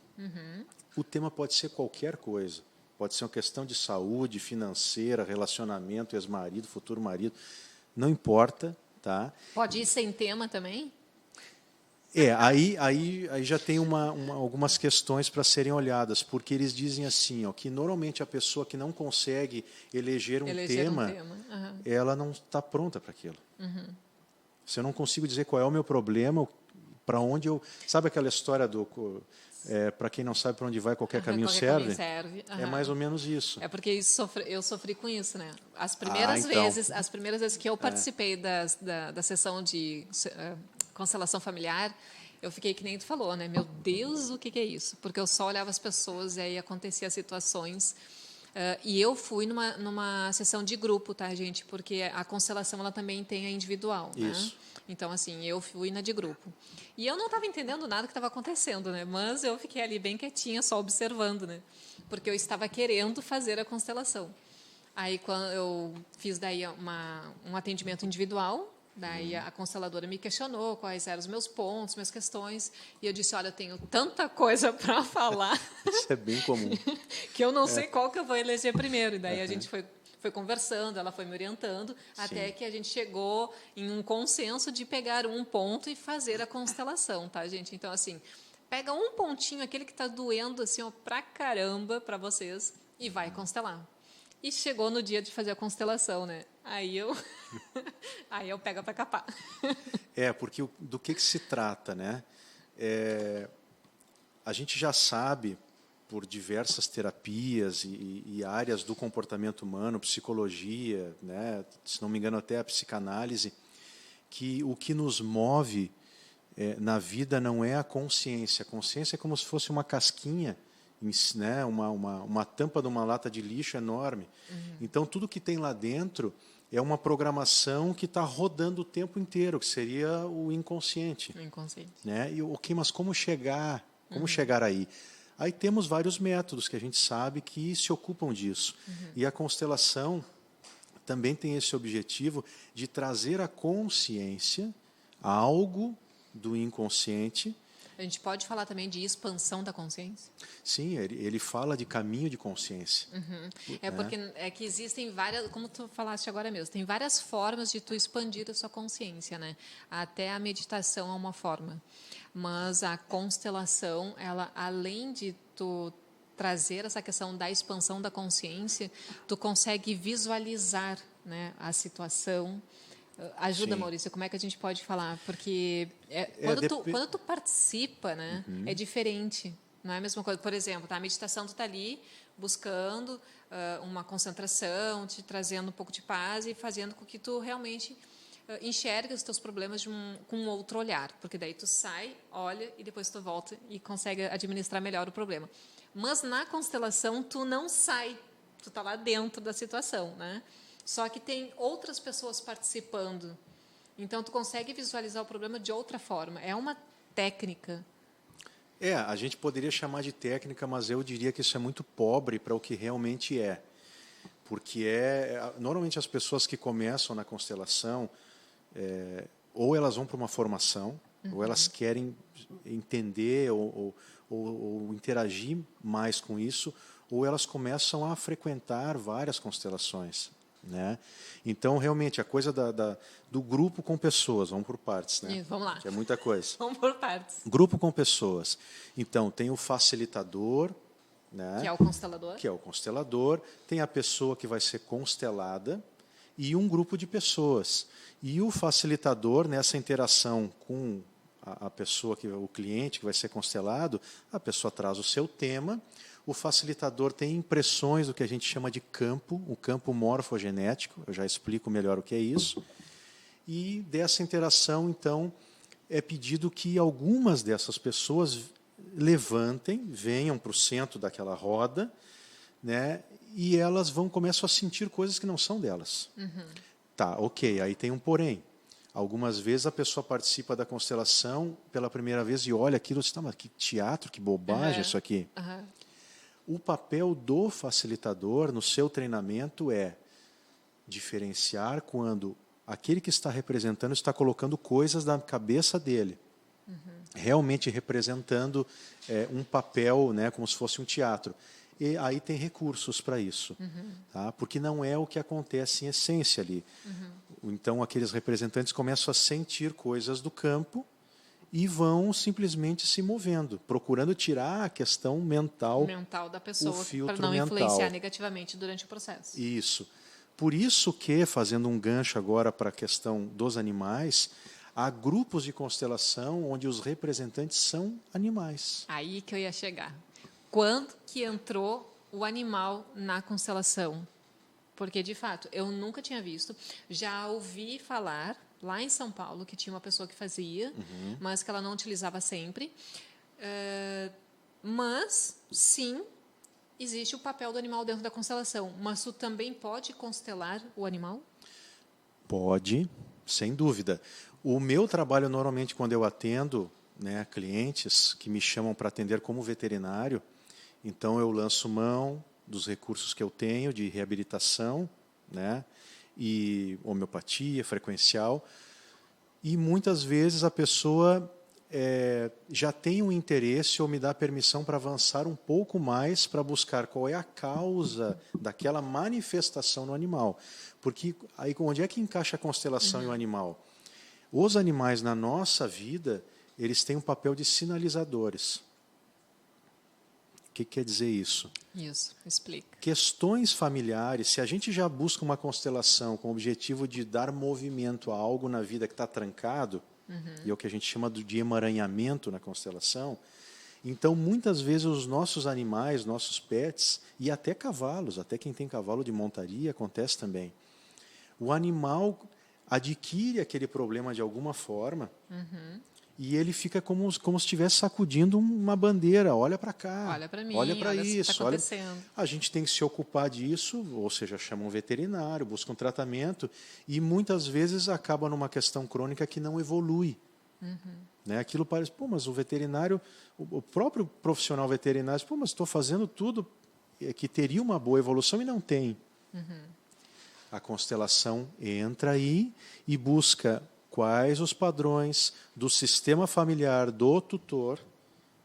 O tema pode ser qualquer coisa. Pode ser uma questão de saúde, financeira, relacionamento, ex-marido, futuro marido. Não importa. Tá? Pode ir sem tema também? Aí já tem algumas questões para serem olhadas, porque eles dizem assim, ó, que normalmente a pessoa que não consegue eleger um tema, ela não está pronta para aquilo. Se eu não consigo dizer qual é o meu problema, para onde eu... Sabe aquela história do... para quem não sabe para onde vai, qualquer caminho serve? É mais ou menos isso. É porque eu sofri com isso, né? As primeiras vezes que eu participei da sessão de constelação familiar, eu fiquei que nem tu falou, né? Meu Deus, o que é isso? Porque eu só olhava as pessoas e aí acontecia situações. E eu fui numa sessão de grupo, tá, gente? Porque a constelação ela também tem a individual, isso. né? Então, assim, eu fui na de grupo. E eu não estava entendendo nada que estava acontecendo, né? Mas eu fiquei ali bem quietinha, só observando, né? Porque eu estava querendo fazer a constelação. Aí, quando eu fiz daí um atendimento individual, daí a consteladora me questionou quais eram os meus pontos, minhas questões, e eu disse, olha, eu tenho tanta coisa para falar. Isso é bem comum. Que eu não sei qual que eu vou eleger primeiro. E daí a gente foi conversando, ela foi me orientando, até que a gente chegou em um consenso de pegar um ponto e fazer a constelação, tá, gente? Então, assim, pega um pontinho, aquele que está doendo, assim, ó, pra caramba para vocês, e vai constelar. E chegou no dia de fazer a constelação, né? Aí eu pego para capar. Porque do que se trata, né? A gente já sabe, por diversas terapias e áreas do comportamento humano, psicologia, né? Se não me engano até a psicanálise, que o que nos move na vida não é a consciência. A consciência é como se fosse uma casquinha, né? uma tampa de uma lata de lixo enorme. Então, tudo que tem lá dentro é uma programação que está rodando o tempo inteiro, que seria o inconsciente. O inconsciente. Né? Mas como chegar? Como chegar aí? Aí temos vários métodos que a gente sabe que se ocupam disso. E a constelação também tem esse objetivo de trazer à consciência algo do inconsciente. A gente pode falar também de expansão da consciência? Sim, ele fala de caminho de consciência. Porque que existem várias, como tu falaste agora mesmo, tem várias formas de tu expandir a sua consciência, né? Até a meditação é uma forma. Mas a constelação, ela, além de tu trazer essa questão da expansão da consciência, tu consegue visualizar, né, a situação. Ajuda, Maurício, como é que a gente pode falar? Porque quando tu participa, né, é diferente. Não é a mesma coisa. Por exemplo, a meditação, tu está ali buscando uma concentração, te trazendo um pouco de paz e fazendo com que tu realmente enxergue os teus problemas com um outro olhar. Porque daí tu sai, olha e depois tu volta e consegue administrar melhor o problema. Mas na constelação, tu não sai. Tu está lá dentro da situação, né? Só que tem outras pessoas participando. Então, tu consegue visualizar o problema de outra forma. É uma técnica. A gente poderia chamar de técnica, mas eu diria que isso é muito pobre para o que realmente é. Porque normalmente as pessoas que começam na constelação, ou elas vão para uma formação, ou elas querem entender ou interagir mais com isso, ou elas começam a frequentar várias constelações. Né? Então, realmente, a coisa do grupo com pessoas, vamos por partes, né? Isso, vamos lá. Que é muita coisa. Vamos por partes. Grupo com pessoas. Então, tem o facilitador, né? Que é o constelador. Que é o constelador. Tem a pessoa que vai ser constelada e um grupo de pessoas. E o facilitador, nessa interação com a pessoa, o cliente que vai ser constelado, a pessoa traz o seu tema. O facilitador tem impressões do que a gente chama de campo, o campo morfogenético, eu já explico melhor o que é isso. E dessa interação, então, é pedido que algumas dessas pessoas levantem, venham para o centro daquela roda, né? E elas começam a sentir coisas que não são delas. Tá, ok, aí tem um porém. Algumas vezes a pessoa participa da constelação pela primeira vez e olha aquilo e diz, tá, mas que teatro, que bobagem isso aqui. O papel do facilitador no seu treinamento é diferenciar quando aquele que está representando está colocando coisas na cabeça dele, realmente representando um papel, né, como se fosse um teatro. E aí tem recursos para isso, tá? Porque não é o que acontece em essência ali. Então, aqueles representantes começam a sentir coisas do campo e vão simplesmente se movendo, procurando tirar a questão mental Da pessoa, o filtro para não mental. influenciar negativamente durante o processo. Isso. Por isso que, fazendo um gancho agora para a questão dos animais, há grupos de constelação onde os representantes são animais. Aí que eu ia chegar. Quando que entrou o animal na constelação? Porque, de fato, eu nunca tinha visto. Já ouvi falar, lá em São Paulo, que tinha uma pessoa que fazia, mas que ela não utilizava sempre. Mas, sim, existe o papel do animal dentro da constelação. Mas tu também pode constelar o animal? Pode, sem dúvida. O meu trabalho, normalmente, quando eu atendo, né, clientes que me chamam para atender como veterinário, então eu lanço mão dos recursos que eu tenho de reabilitação, né, e homeopatia frequencial, e muitas vezes a pessoa já tem um interesse ou me dá permissão para avançar um pouco mais para buscar qual é a causa daquela manifestação no animal. Porque aí onde é que encaixa a constelação e o animal? Os animais na nossa vida, eles têm um papel de sinalizadores. O que quer dizer isso? Isso, explica. Questões familiares, se a gente já busca uma constelação com o objetivo de dar movimento a algo na vida que está trancado, e é o que a gente chama de emaranhamento na constelação, então, muitas vezes, os nossos animais, nossos pets, e até cavalos, até quem tem cavalo de montaria, acontece também. O animal adquire aquele problema de alguma forma, e ele fica como se estivesse sacudindo uma bandeira. Olha para cá, Olha para mim, olha para olha o que isso. está acontecendo. A gente tem que se ocupar disso, ou seja, chama um veterinário, busca um tratamento, e muitas vezes acaba numa questão crônica que não evolui. Né? Aquilo parece, pô, mas o veterinário, o próprio profissional veterinário, diz, pô, mas estou fazendo tudo que teria uma boa evolução e não tem. A constelação entra aí e busca quais os padrões do sistema familiar do tutor,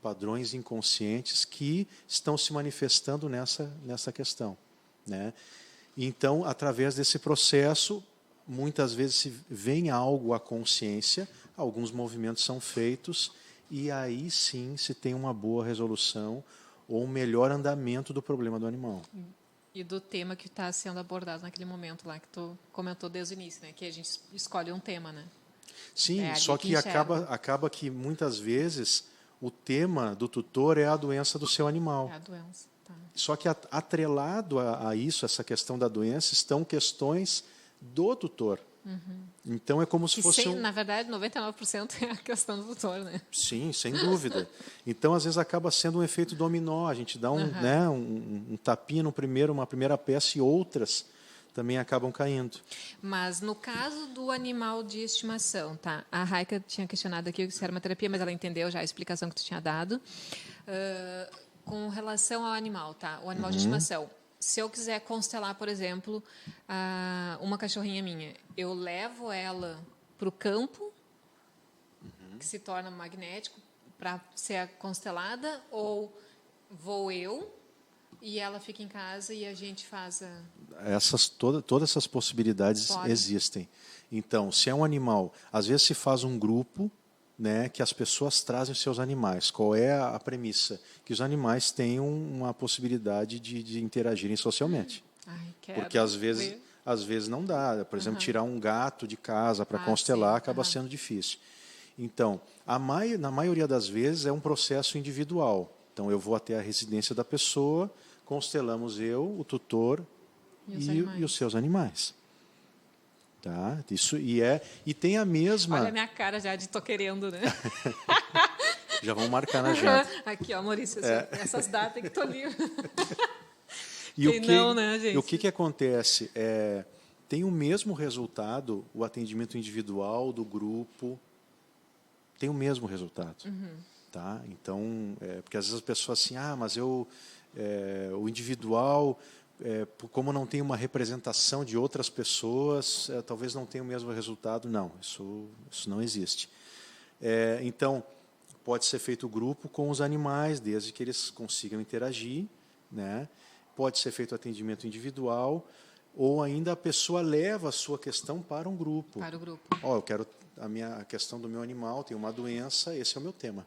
padrões inconscientes que estão se manifestando nessa questão, né? Então, através desse processo, muitas vezes se vem algo à consciência, alguns movimentos são feitos e aí sim se tem uma boa resolução ou um melhor andamento do problema do animal. E do tema que está sendo abordado naquele momento lá que tu comentou desde o início, né? Que a gente escolhe um tema, né? Sim, só que acaba que muitas vezes o tema do tutor é a doença do seu animal. É a doença, tá. Só que atrelado a isso, essa questão da doença, estão questões do tutor. Então é como se fosse na verdade, 99% é a questão do tutor, né? Sim, sem dúvida. Então, às vezes, acaba sendo um efeito dominó. A gente dá um tapinha uma primeira peça e outras também acabam caindo. Mas no caso do animal de estimação, tá? A Raika tinha questionado aqui se era uma terapia, mas ela entendeu já a explicação que tu tinha dado. Com relação ao animal, tá? O animal de estimação. Se eu quiser constelar, por exemplo, uma cachorrinha minha, eu levo ela para o campo, que se torna magnético, para ser constelada, ou vou eu e ela fica em casa e a gente faz todas essas possibilidades existem. Então, se é um animal, às vezes se faz um grupo, né, que as pessoas trazem seus animais. Qual é a premissa? Que os animais tenham uma possibilidade de interagirem socialmente. Porque às vezes não dá. Por exemplo, tirar um gato de casa para constelar acaba sendo difícil. Então, na maioria das vezes é um processo individual. Então, eu vou até a residência da pessoa, constelamos eu, o tutor e os seus animais. Tá? E tem a mesma... Olha a minha cara já de tô querendo, né? Já vão marcar na agenda. Aqui, ó, Maurício, essas datas que tô livre. E Tem não, né, gente? o que acontece? Tem o mesmo resultado, o atendimento individual do grupo tem o mesmo resultado. Tá? Então, porque às vezes as pessoas assim, mas o individual, como não tem uma representação de outras pessoas, talvez não tenha o mesmo resultado. Não, isso não existe. Então, pode ser feito o grupo com os animais, desde que eles consigam interagir, né? Pode ser feito atendimento individual, ou ainda a pessoa leva a sua questão para um grupo. Para o grupo. Eu quero a questão do meu animal, tem uma doença, esse é o meu tema.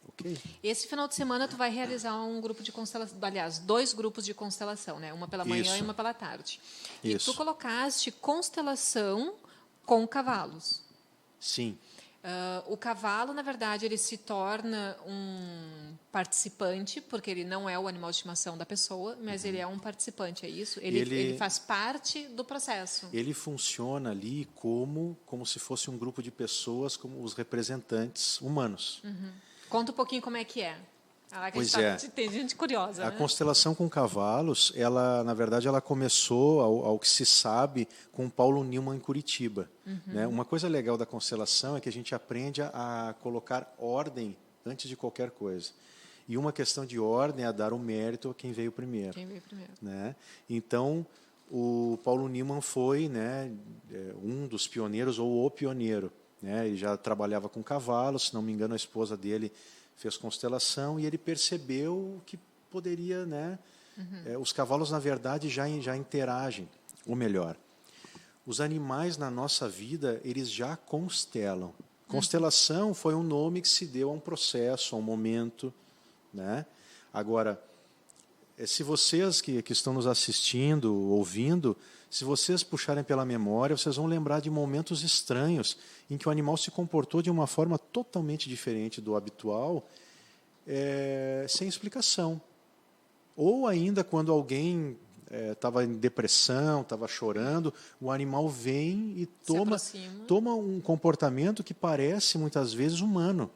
Ok? Esse final de semana tu vai realizar um grupo de constelação, aliás, 2 grupos de constelação, né? Uma pela manhã e uma pela tarde. E tu colocaste constelação com cavalos. Sim. O cavalo, na verdade, ele se torna um participante, porque ele não é o animal de estimação da pessoa, mas ele é um participante, é isso? Ele faz parte do processo. Ele funciona ali como se fosse um grupo de pessoas, como os representantes humanos. Conta um pouquinho como é que é. Tem gente curiosa. A né? constelação com cavalos, na verdade, ela começou, ao que se sabe, com Paulo Newman em Curitiba. Né? Uma coisa legal da constelação é que a gente aprende a colocar ordem antes de qualquer coisa. E uma questão de ordem é dar o mérito a quem veio primeiro. Né? Então, o Paulo Newman foi, né, um dos pioneiros, ou o pioneiro. Né? Ele já trabalhava com cavalos, se não me engano, a esposa dele fez constelação, e ele percebeu que poderia, né? Os cavalos, na verdade, já interagem, ou melhor, os animais na nossa vida, eles já constelam. Constelação foi um nome que se deu a um processo, a um momento. Né? Agora, se vocês que estão nos assistindo, ouvindo, se vocês puxarem pela memória, vocês vão lembrar de momentos estranhos em que o animal se comportou de uma forma totalmente diferente do habitual, sem explicação. Ou ainda quando alguém estava em depressão, estava chorando, o animal vem e toma um comportamento que parece muitas vezes humano.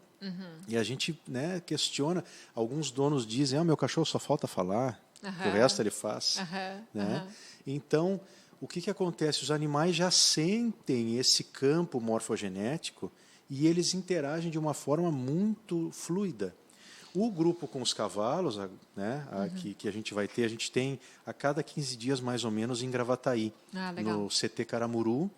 E a gente, né, questiona. Alguns donos dizem: meu cachorro só falta falar, o resto ele faz. Né? Então, o que acontece? Os animais já sentem esse campo morfogenético e eles interagem de uma forma muito fluida. O grupo com os cavalos, né, que a gente tem a cada 15 dias mais ou menos em Gravataí, no CT Caramuru,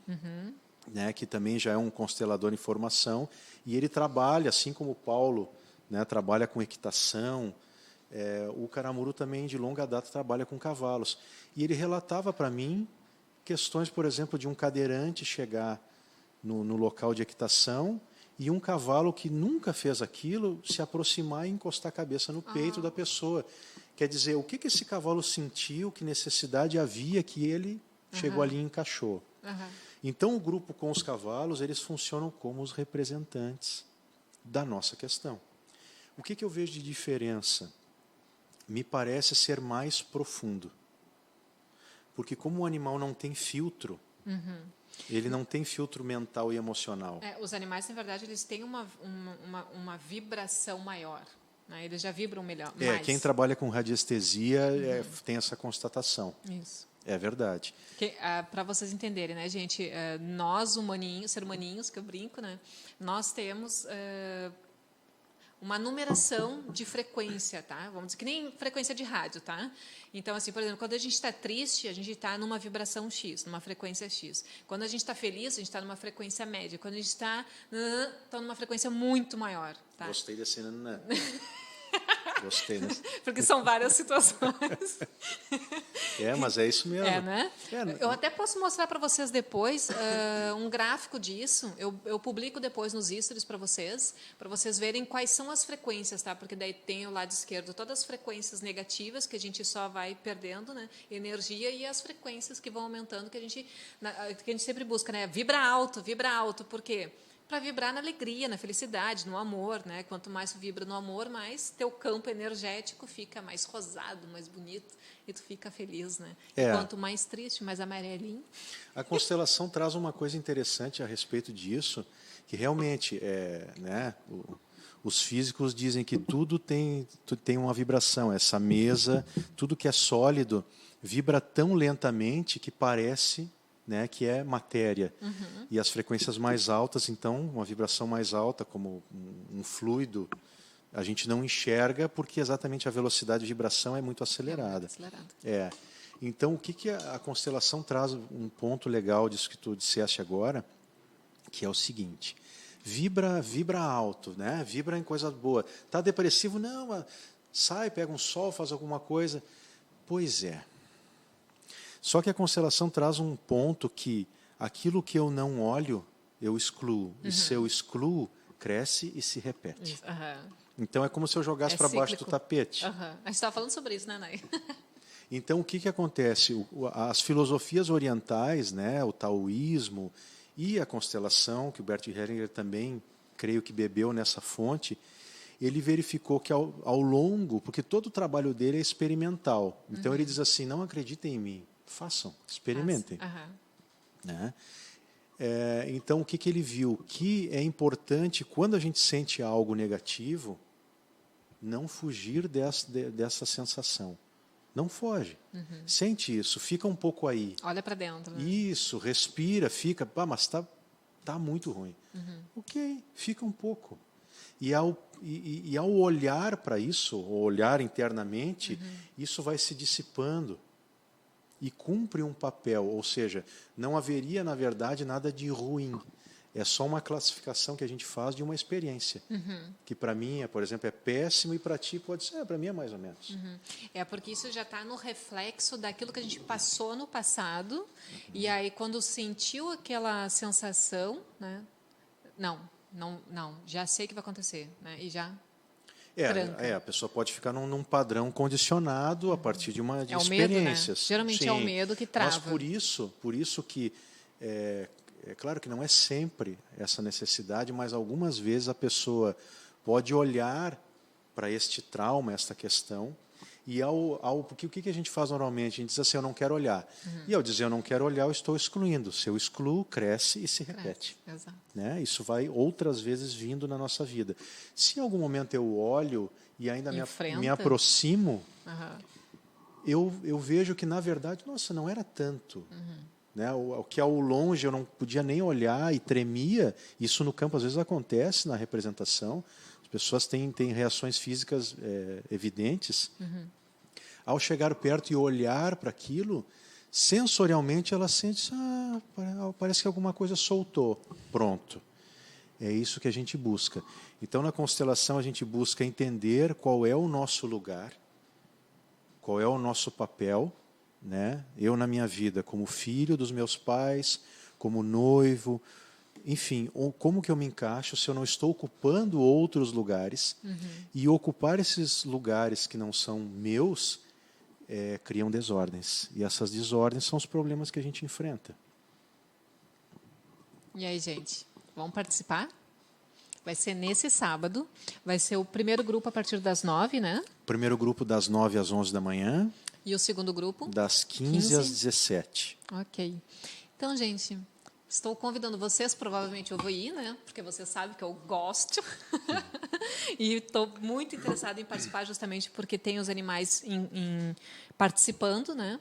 né, que também já é um constelador em formação, e ele trabalha, assim como o Paulo, né, trabalha com equitação. O Caramuru também, de longa data, trabalha com cavalos. E ele relatava para mim questões, por exemplo, de um cadeirante chegar no local de equitação e um cavalo que nunca fez aquilo se aproximar e encostar a cabeça no peito da pessoa. Quer dizer, o que esse cavalo sentiu, que necessidade havia que ele chegou ali e encaixou. Então, o grupo com os cavalos, eles funcionam como os representantes da nossa questão. O que eu vejo de diferença? Me parece ser mais profundo. Porque como o animal não tem filtro, ele não tem filtro mental e emocional. Os animais, na verdade, eles têm uma vibração maior. Né? Eles já vibram melhor. Mais. Quem trabalha com radiestesia tem essa constatação. Isso. É verdade. Para vocês entenderem, né, gente? Nós, humaninhos, ser humaninhos, que eu brinco, né? Nós temos uma numeração de frequência, tá? Vamos dizer que nem frequência de rádio, tá? Então, assim, por exemplo, quando a gente está triste, a gente está numa vibração X, numa frequência X. Quando a gente está feliz, a gente está numa frequência média. Quando a gente está numa frequência muito maior, tá? Gostei desse nanã. Gostei, né? Porque são várias situações. Mas é isso mesmo. Né? Eu até posso mostrar para vocês depois um gráfico disso. Eu publico depois nos stories para vocês verem quais são as frequências, tá? Porque daí tem o lado esquerdo todas as frequências negativas que a gente só vai perdendo, né? Energia, e as frequências que vão aumentando, que a gente sempre busca, né? Vibra alto, por quê? para vibrar na alegria, na felicidade, no amor, né? Quanto mais tu vibra no amor, mais teu campo energético fica mais rosado, mais bonito, e tu fica feliz, né? E quanto mais triste, mais amarelinho. A constelação traz uma coisa interessante a respeito disso, que realmente né, os físicos dizem que tudo tem uma vibração. Essa mesa, tudo que é sólido, vibra tão lentamente que parece, né, que é matéria. E as frequências mais altas, então, uma vibração mais alta, como um fluido, a gente não enxerga porque exatamente a velocidade de vibração é muito acelerada. Então, o que a constelação traz? Um ponto legal disso que tu disseste agora, que é o seguinte: vibra alto, né? Vibra em coisa boa. Está depressivo? Não, sai, pega um sol, faz alguma coisa. Pois é. Só que a constelação traz um ponto que aquilo que eu não olho, eu excluo. E se eu excluo, cresce e se repete. Então é como se eu jogasse para baixo do tapete. A gente estava falando sobre isso, né, Nay? Então o que acontece? As filosofias orientais, né, o taoísmo e a constelação, que o Bert Hellinger também, creio que bebeu nessa fonte, ele verificou que ao longo, porque todo o trabalho dele é experimental. Então ele diz assim: não acreditem em mim, façam, experimentem. Né? Então o que ele viu? Que é importante, quando a gente sente algo negativo, não fugir dessa sensação. Não foge. Sente isso, fica um pouco aí. Olha para dentro. Né? Isso, respira, fica, mas tá muito ruim. Ok, fica um pouco. E ao olhar para isso, ou olhar internamente, isso vai se dissipando e cumpre um papel, ou seja, não haveria, na verdade, nada de ruim. É só uma classificação que a gente faz de uma experiência, que para mim, por exemplo, é péssimo e para ti pode ser, para mim é mais ou menos. É porque isso já está no reflexo daquilo que a gente passou no passado, e aí quando sentiu aquela sensação, né? Não, já sei o que vai acontecer, né? E já a pessoa pode ficar num padrão condicionado a partir de experiências. Medo, né? Geralmente Sim, é o medo que trava. Mas por isso que é claro que não é sempre essa necessidade, mas algumas vezes a pessoa pode olhar para este trauma, esta questão, e porque o que a gente faz normalmente? A gente diz assim: eu não quero olhar. E ao dizer eu não quero olhar, eu estou excluindo. Se eu excluo, cresce e se repete. Exato. Né? Isso vai outras vezes vindo na nossa vida. Se em algum momento eu olho e ainda me aproximo, eu vejo que, na verdade, nossa, não era tanto. Né? O que ao longe eu não podia nem olhar e tremia, isso no campo às vezes acontece na representação. As pessoas têm reações físicas evidentes. Ao chegar perto e olhar para aquilo, sensorialmente ela sente, parece que alguma coisa soltou. Pronto. É isso que a gente busca. Então, na constelação, a gente busca entender qual é o nosso lugar, qual é o nosso papel, né? Eu, na minha vida, como filho dos meus pais, como noivo, enfim, como que eu me encaixo se eu não estou ocupando outros lugares. E ocupar esses lugares que não são meus criam desordens. E essas desordens são os problemas que a gente enfrenta. E aí, gente, vamos participar? Vai ser nesse sábado. Vai ser o primeiro grupo a partir das 9, né? Primeiro grupo das 9 às 11 da manhã. E o segundo grupo? Das 15 às 17. Ok. Então, gente, estou convidando vocês. Provavelmente eu vou ir, né? Porque você sabe que eu gosto. E estou muito interessada em participar justamente porque tem os animais participando, né?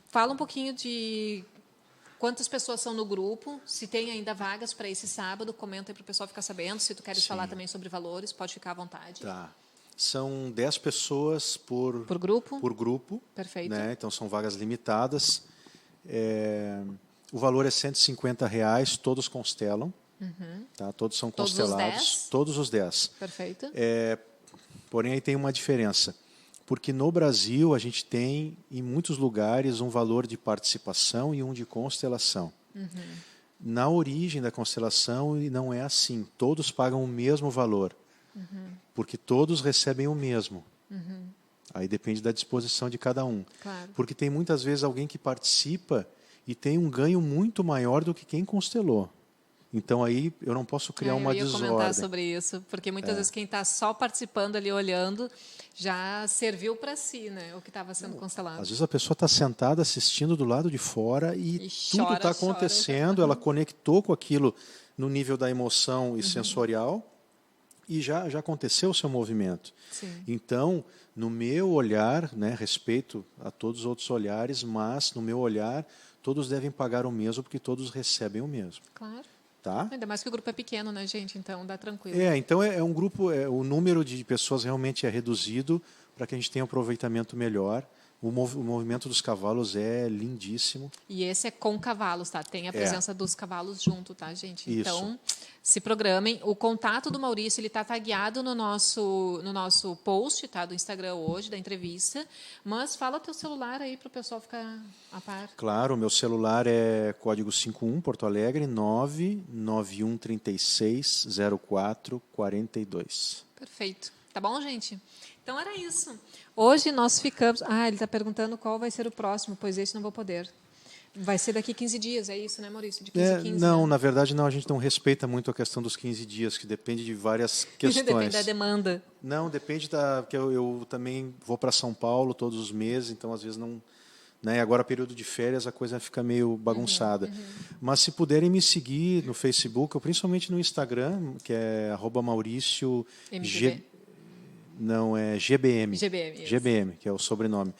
Fala um pouquinho de quantas pessoas são no grupo, se tem ainda vagas para esse sábado, comenta aí para o pessoal ficar sabendo. Se tu queres falar também sobre valores, pode ficar à vontade. Tá. São 10 pessoas por grupo. Por grupo. Perfeito. Né? Então, são vagas limitadas. O valor é R$150, todos constelam. Tá? Todos são constelados. Todos os 10. Perfeito. Porém, aí tem uma diferença. Porque no Brasil, a gente tem, em muitos lugares, um valor de participação e um de constelação. Na origem da constelação, não é assim. Todos pagam o mesmo valor. Porque todos recebem o mesmo. Aí depende da disposição de cada um. Claro. Porque tem muitas vezes alguém que participa e tem um ganho muito maior do que quem constelou. Então aí eu não posso criar uma Eu ia desordem. comentar sobre isso, porque muitas vezes quem está só participando ali, olhando, já serviu para si, né, o que estava sendo constelado. Às vezes a pessoa está sentada assistindo do lado de fora e tudo chora, está acontecendo, ela conectou com aquilo no nível da emoção e sensorial e já aconteceu o seu movimento. Sim. Então, no meu olhar, né, respeito a todos os outros olhares, mas no meu olhar, todos devem pagar o mesmo porque todos recebem o mesmo. Claro. Tá? Ainda mais que o grupo é pequeno, né, gente? Então dá tranquilo. Então é um grupo, o número de pessoas realmente é reduzido para que a gente tenha um aproveitamento melhor. O movimento dos cavalos é lindíssimo. E esse é com cavalos, tá? Tem a presença dos cavalos junto, tá, gente? Isso. Então, se programem. O contato do Maurício, ele está tagueado no nosso post, tá? Do Instagram hoje, da entrevista. Mas fala teu celular aí para o pessoal ficar a par. Claro, o meu celular é código 51, Porto Alegre, 991360442. Perfeito. Tá bom, gente? Então era isso. Hoje nós ficamos... ele está perguntando qual vai ser o próximo, pois esse não vou poder. Vai ser daqui 15 dias, é isso, né, Maurício? De 15 a 15, não, né? na verdade não, a gente não respeita muito a questão dos 15 dias, que depende de várias questões. Depende da demanda. Não, depende que eu também vou para São Paulo todos os meses, então às vezes não... Né, agora, período de férias, a coisa fica meio bagunçada. Mas se puderem me seguir no Facebook, ou principalmente no Instagram, que é @Maurício Não, é GBM. GBM, que é o sobrenome.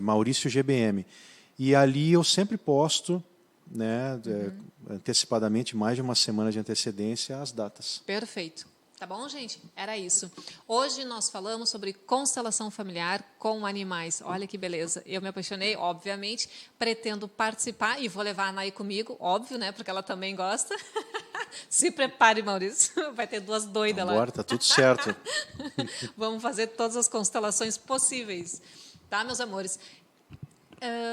Maurício GBM. E ali eu sempre posto, né, antecipadamente, mais de uma semana de antecedência, as datas. Perfeito. Tá bom, gente? Era isso. Hoje nós falamos sobre constelação familiar com animais. Olha que beleza. Eu me apaixonei, obviamente. Pretendo participar e vou levar a Nay comigo, óbvio, né? Porque ela também gosta. Se prepare, Maurício. Vai ter duas doidas lá. Agora tá tudo certo. Vamos fazer todas as constelações possíveis. Tá, meus amores?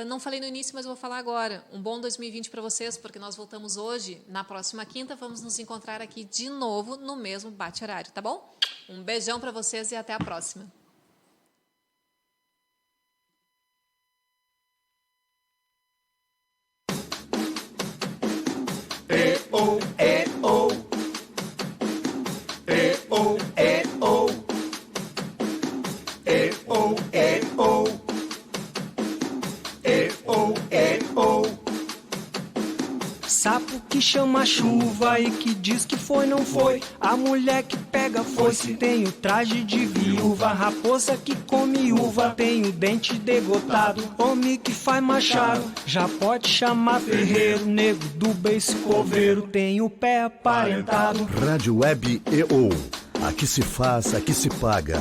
Não falei no início, mas vou falar agora. Um bom 2020 para vocês, porque nós voltamos hoje. Na próxima quinta, vamos nos encontrar aqui de novo no mesmo bate-horário, tá bom? Um beijão para vocês e até a próxima. Sapo que chama chuva e que diz que foi, não foi. A mulher que pega foice tem o traje de viúva. Raposa que come uva tem o dente degotado. Homem que faz machado já pode chamar ferreiro. Nego do beiço coveiro tem o pé aparentado. Rádio Web EO. Aqui se faz, aqui se paga.